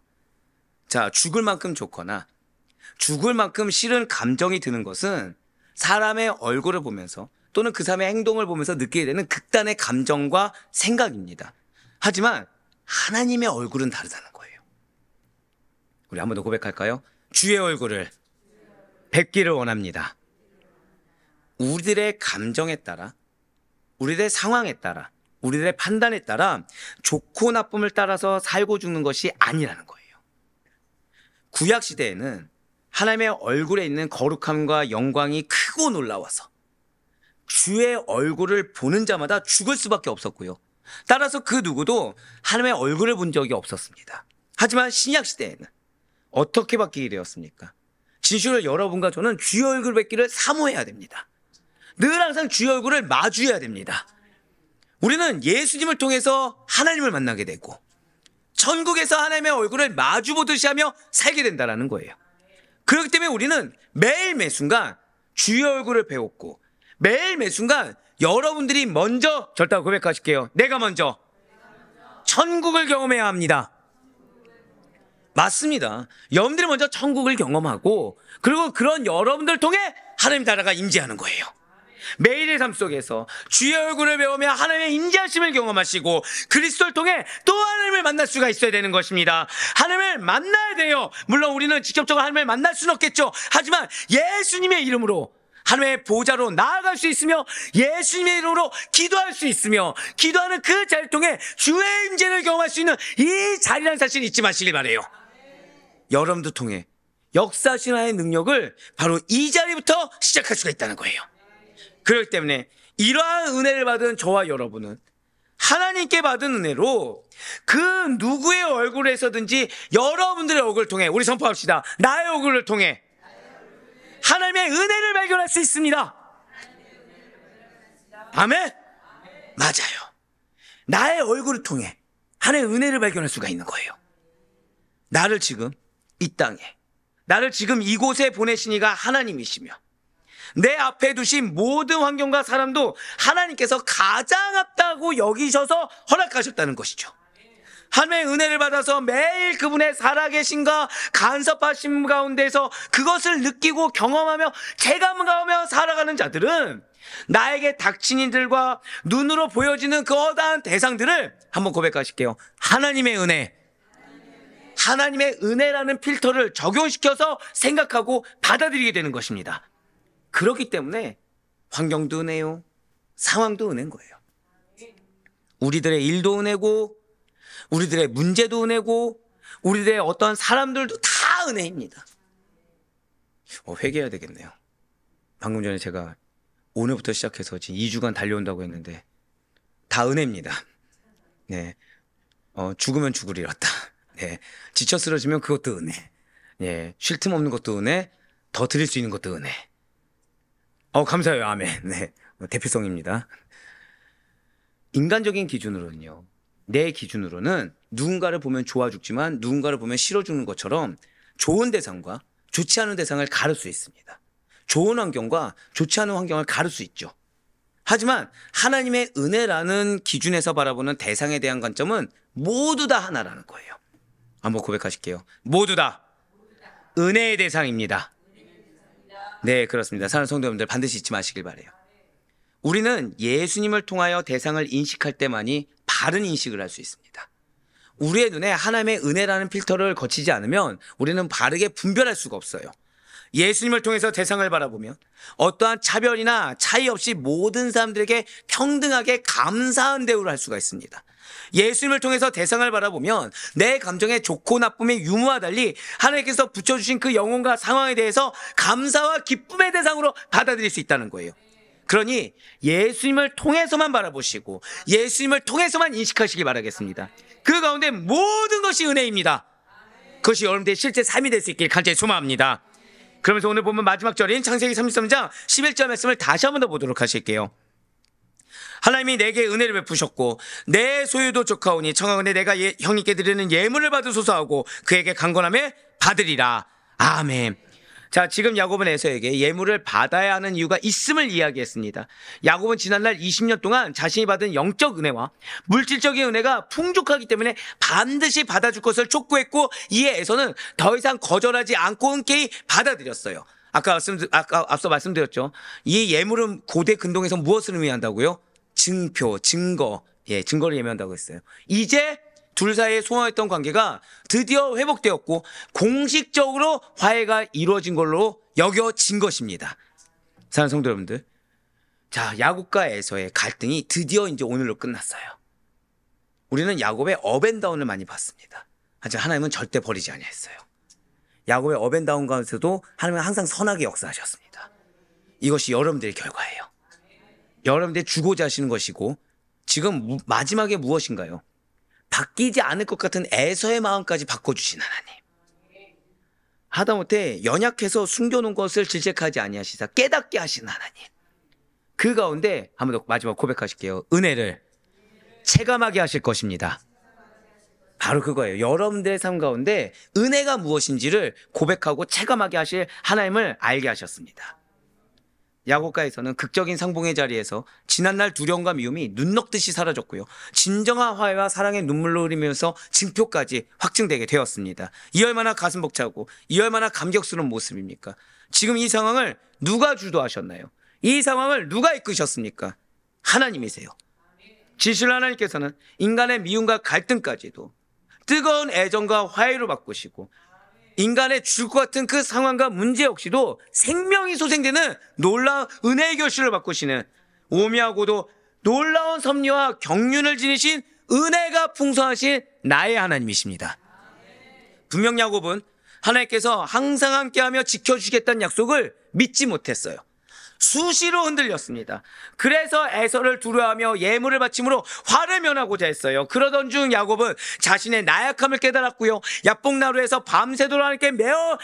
자, 죽을 만큼 좋거나, 죽을 만큼 싫은 감정이 드는 것은 사람의 얼굴을 보면서 또는 그 사람의 행동을 보면서 느끼게 되는 극단의 감정과 생각입니다. 하지만 하나님의 얼굴은 다르다는 거예요. 우리 한 번 더 고백할까요? 주의 얼굴을 뵙기를 원합니다. 우리들의 감정에 따라, 우리들의 상황에 따라, 우리들의 판단에 따라 좋고 나쁨을 따라서 살고 죽는 것이 아니라는 거예요. 구약 시대에는 하나님의 얼굴에 있는 거룩함과 영광이 크고 놀라워서 주의 얼굴을 보는 자마다 죽을 수밖에 없었고요. 따라서 그 누구도 하나님의 얼굴을 본 적이 없었습니다. 하지만 신약 시대에는 어떻게 바뀌게 되었습니까? 진실로 여러분과 저는 주의 얼굴 뵙기를 사모해야 됩니다. 늘 항상 주의 얼굴을 마주해야 됩니다. 우리는 예수님을 통해서 하나님을 만나게 되고 천국에서 하나님의 얼굴을 마주 보듯이 하며 살게 된다는 거예요. 그렇기 때문에 우리는 매일 매순간 주의 얼굴을 배웠고 매일 매순간 여러분들이 먼저 절대 고백하실게요. 내가 먼저 천국을 경험해야 합니다. 맞습니다. 여러분들이 먼저 천국을 경험하고 그리고 그런 여러분들 통해 하나님 나라가 임재하는 거예요. 매일의 삶 속에서 주의 얼굴을 배우며 하나님의 임재하심을 경험하시고 그리스도를 통해 또 하나님을 만날 수가 있어야 되는 것입니다. 하나님을 만나야 돼요. 물론 우리는 직접적으로 하나님을 만날 수는 없겠죠. 하지만 예수님의 이름으로 하나님의 보좌로 나아갈 수 있으며 예수님의 이름으로 기도할 수 있으며 기도하는 그 자리를 통해 주의 임재를 경험할 수 있는 이 자리라는 사실 잊지 마시길 바라요. 여러분들 통해 역사하시는 하나님의 능력을 바로 이 자리부터 시작할 수가 있다는 거예요. 그렇기 때문에 이러한 은혜를 받은 저와 여러분은 하나님께 받은 은혜로 그 누구의 얼굴에서든지 여러분들의 얼굴을 통해 우리 선포합시다. 나의 얼굴을 통해 하나님의 은혜를 발견할 수 있습니다. 아멘? 맞아요. 나의 얼굴을 통해 하나님의 은혜를 발견할 수가 있는 거예요. 나를 지금 이 땅에, 나를 지금 이곳에 보내신 이가 하나님이시며 내 앞에 두신 모든 환경과 사람도 하나님께서 가장 합다고 여기셔서 허락하셨다는 것이죠. 하나님의 은혜를 받아서 매일 그분의 살아계심과 간섭하심 가운데서 그것을 느끼고 경험하며 체감하며 살아가는 자들은 나에게 닥친 이들과 눈으로 보여지는 그 어떠한 대상들을 한번 고백하실게요. 하나님의 은혜, 하나님의 은혜라는 필터를 적용시켜서 생각하고 받아들이게 되는 것입니다. 그렇기 때문에 환경도 은혜요, 상황도 은혜인 거예요. 우리들의 일도 은혜고 우리들의 문제도 은혜고 우리들의 어떤 사람들도 다 은혜입니다. 회개해야 되겠네요. 방금 전에 제가 오늘부터 시작해서 지금 2주간 달려온다고 했는데 다 은혜입니다. 네, 죽으면 죽을 잃었다. 네, 지쳐 쓰러지면 그것도 은혜. 네, 쉴 틈 없는 것도 은혜. 더 드릴 수 있는 것도 은혜. 감사해요. 아멘. 네, 대표성입니다. 인간적인 기준으로는요, 내 기준으로는 누군가를 보면 좋아 죽지만 누군가를 보면 싫어 죽는 것처럼 좋은 대상과 좋지 않은 대상을 가릴 수 있습니다. 좋은 환경과 좋지 않은 환경을 가릴 수 있죠. 하지만 하나님의 은혜라는 기준에서 바라보는 대상에 대한 관점은 모두 다 하나라는 거예요. 한번 고백하실게요. 모두 다 은혜의 대상입니다. 네, 그렇습니다. 사랑하는 성도 여러분들 반드시 잊지 마시길 바라요. 우리는 예수님을 통하여 대상을 인식할 때만이 바른 인식을 할 수 있습니다. 우리의 눈에 하나님의 은혜라는 필터를 거치지 않으면 우리는 바르게 분별할 수가 없어요. 예수님을 통해서 대상을 바라보면 어떠한 차별이나 차이 없이 모든 사람들에게 평등하게 감사한 대우를 할 수가 있습니다. 예수님을 통해서 대상을 바라보면 내 감정의 좋고 나쁨의 유무와 달리 하나님께서 붙여주신 그 영혼과 상황에 대해서 감사와 기쁨의 대상으로 받아들일 수 있다는 거예요. 그러니 예수님을 통해서만 바라보시고 예수님을 통해서만 인식하시기 바라겠습니다. 그 가운데 모든 것이 은혜입니다. 그것이 여러분들의 실제 삶이 될 수 있길 간절히 소망합니다. 그러면서 오늘 보면 마지막 절인 창세기 33장 11절 말씀을 다시 한번 더 보도록 하실게요. 하나님이 내게 은혜를 베푸셨고 내 소유도 족하오니 청하건대 내가 형님께 드리는 예물을 받으소서 하고 그에게 강건함에 받으리라. 아멘. 자, 지금 야곱은 에서에게 예물을 받아야 하는 이유가 있음을 이야기했습니다. 야곱은 지난날 20년 동안 자신이 받은 영적 은혜와 물질적인 은혜가 풍족하기 때문에 반드시 받아줄 것을 촉구했고, 이에 에서는 더 이상 거절하지 않고 흔쾌히 받아들였어요. 아까 앞서 말씀드렸죠. 이 예물은 고대 근동에서 무엇을 의미한다고요? 증표, 증거, 증거를 의미한다고 했어요. 이제 둘 사이에 소원했던 관계가 드디어 회복되었고 공식적으로 화해가 이루어진 걸로 여겨진 것입니다. 사랑하는 성도 여러분들, 자, 야곱과 에서의 갈등이 드디어 이제 오늘로 끝났어요. 우리는 야곱의 업앤다운을 많이 봤습니다. 하지만 하나님은 절대 버리지 아니했어요. 야곱의 업앤다운 가운데서도 하나님은 항상 선하게 역사하셨습니다. 이것이 여러분들의 결과예요. 여러분들이 주고자 하시는 것이고, 지금 마지막에 무엇인가요? 바뀌지 않을 것 같은 에서의 마음까지 바꿔주신 하나님. 하다못해 연약해서 숨겨놓은 것을 질책하지 아니하시사 깨닫게 하신 하나님. 그 가운데 한번 더 마지막 고백하실게요. 은혜를 체감하게 하실 것입니다. 바로 그거예요. 여러분들의 삶 가운데 은혜가 무엇인지를 고백하고 체감하게 하실 하나님을 알게 하셨습니다. 야곱과에서는 극적인 상봉의 자리에서 지난날 두려움과 미움이 눈 녹듯이 사라졌고요. 진정한 화해와 사랑의 눈물로 흐리면서 증표까지 확증되게 되었습니다. 이 얼마나 가슴 벅차고 이 얼마나 감격스러운 모습입니까? 지금 이 상황을 누가 주도하셨나요? 이 상황을 누가 이끄셨습니까? 하나님이세요. 진실 하나님께서는 인간의 미움과 갈등까지도 뜨거운 애정과 화해로 바꾸시고, 인간의 죽을 것 같은 그 상황과 문제 역시도 생명이 소생되는 놀라운 은혜의 결실을 바꾸시는, 오묘하고도 놀라운 섭리와 경륜을 지니신 은혜가 풍성하신 나의 하나님이십니다. 분명 야곱은 하나님께서 항상 함께하며 지켜주시겠다는 약속을 믿지 못했어요. 수시로 흔들렸습니다. 그래서 에서를 두려워하며 예물을 바침으로 화를 면하고자 했어요. 그러던 중 야곱은 자신의 나약함을 깨달았고요. 야복나루에서 밤새도록 하나님께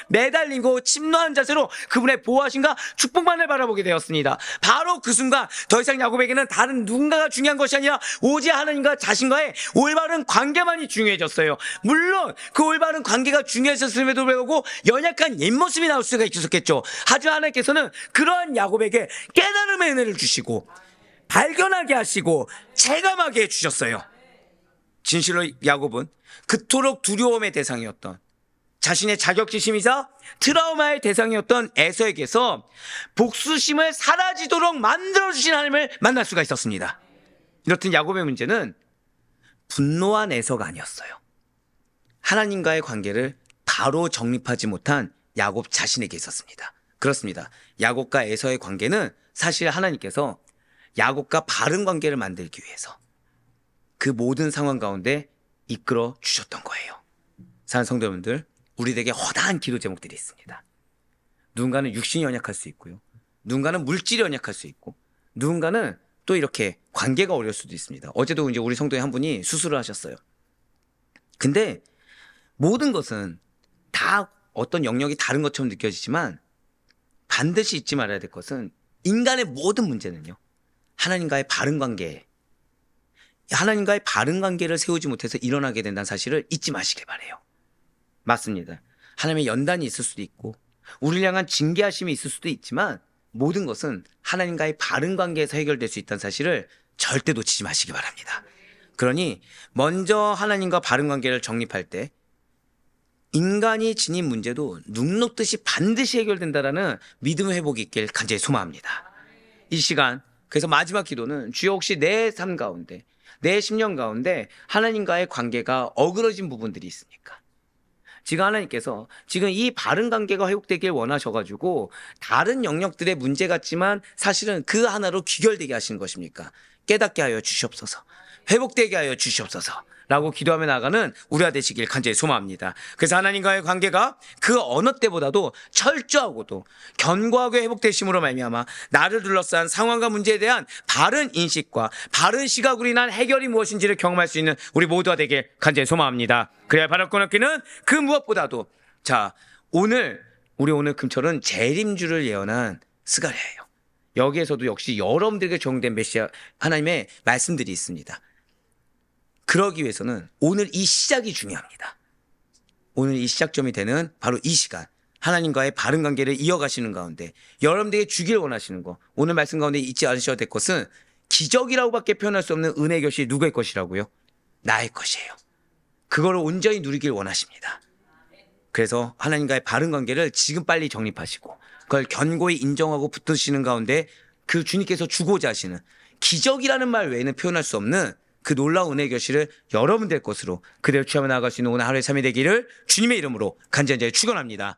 매달리고 침노한 자세로 그분의 보호하심과 축복만을 바라보게 되었습니다. 바로 그 순간 더 이상 야곱에게는 다른 누군가가 중요한 것이 아니라 오직 하나님과 자신과의 올바른 관계만이 중요해졌어요. 물론 그 올바른 관계가 중요했었음에도 불구하고 연약한 옛모습이 나올 수가 있었겠죠. 하지만 하나님께서는 그러한 야곱에게 깨달음의 은혜를 주시고 발견하게 하시고 체감하게 해주셨어요. 진실로 야곱은 그토록 두려움의 대상이었던, 자신의 자격지심이자 트라우마의 대상이었던 에서에게서 복수심을 사라지도록 만들어주신 하나님을 만날 수가 있었습니다. 이렇듯 야곱의 문제는 분노한 에서가 아니었어요. 하나님과의 관계를 바로 정립하지 못한 야곱 자신에게 있었습니다. 그렇습니다. 야곱과 에서의 관계는 사실 하나님께서 야곱과 바른 관계를 만들기 위해서 그 모든 상황 가운데 이끌어 주셨던 거예요. 사랑하는 성도 여러분들, 우리에게 허다한 기도 제목들이 있습니다. 누군가는 육신이 연약할 수 있고요. 누군가는 물질이 연약할 수 있고, 누군가는 또 이렇게 관계가 어려울 수도 있습니다. 어제도 이제 우리 성도의 한 분이 수술을 하셨어요. 근데 모든 것은 다 어떤 영역이 다른 것처럼 느껴지지만 반드시 잊지 말아야 될 것은 인간의 모든 문제는요, 하나님과의 바른 관계를 세우지 못해서 일어나게 된다는 사실을 잊지 마시길 바라요. 맞습니다. 하나님의 연단이 있을 수도 있고 우리를 향한 징계하심이 있을 수도 있지만 모든 것은 하나님과의 바른 관계에서 해결될 수 있다는 사실을 절대 놓치지 마시기 바랍니다. 그러니 먼저 하나님과 바른 관계를 정립할 때 인간이 지닌 문제도 눅눅듯이 반드시 해결된다라는 믿음의 회복이 있길 간절히 소망합니다. 이 시간, 그래서 마지막 기도는 주여, 혹시 내 삶 가운데, 내 심령 가운데 하나님과의 관계가 어그러진 부분들이 있습니까? 지금 하나님께서 지금 이 바른 관계가 회복되길 원하셔가지고 다른 영역들의 문제 같지만 사실은 그 하나로 귀결되게 하시는 것입니까? 깨닫게 하여 주시옵소서, 회복되게 하여 주시옵소서 라고 기도하며 나아가는 우리가 되시길 간절히 소망합니다. 그래서 하나님과의 관계가 그 어느 때보다도 철저하고도 견고하게 회복되심으로 말미암아 나를 둘러싼 상황과 문제에 대한 바른 인식과 바른 시각으로 인한 해결이 무엇인지를 경험할 수 있는 우리 모두가 되길 간절히 소망합니다. 그래야 바랄 것 없기는 그 무엇보다도, 자, 오늘 금철은 재림주를 예언한 스가랴예요. 여기에서도 역시 여러분들에게 적용된 메시아 하나님의 말씀들이 있습니다. 그러기 위해서는 오늘 이 시작이 중요합니다. 오늘 이 시작점이 되는 바로 이 시간, 하나님과의 바른 관계를 이어가시는 가운데 여러분들에게 주길 원하시는 거, 오늘 말씀 가운데 잊지 않으셔야 될 것은 기적이라고밖에 표현할 수 없는 은혜 것이 누구의 것이라고요? 나의 것이에요. 그거를 온전히 누리길 원하십니다. 그래서 하나님과의 바른 관계를 지금 빨리 정립하시고 그걸 견고히 인정하고 붙드시는 가운데 그 주님께서 주고자 하시는 기적이라는 말 외에는 표현할 수 없는 그 놀라운 은혜의 결실을 여러분들 것으로 그대로 취하며 나아갈 수 있는 오늘 하루의 삶이 되기를 주님의 이름으로 간절히 축원합니다.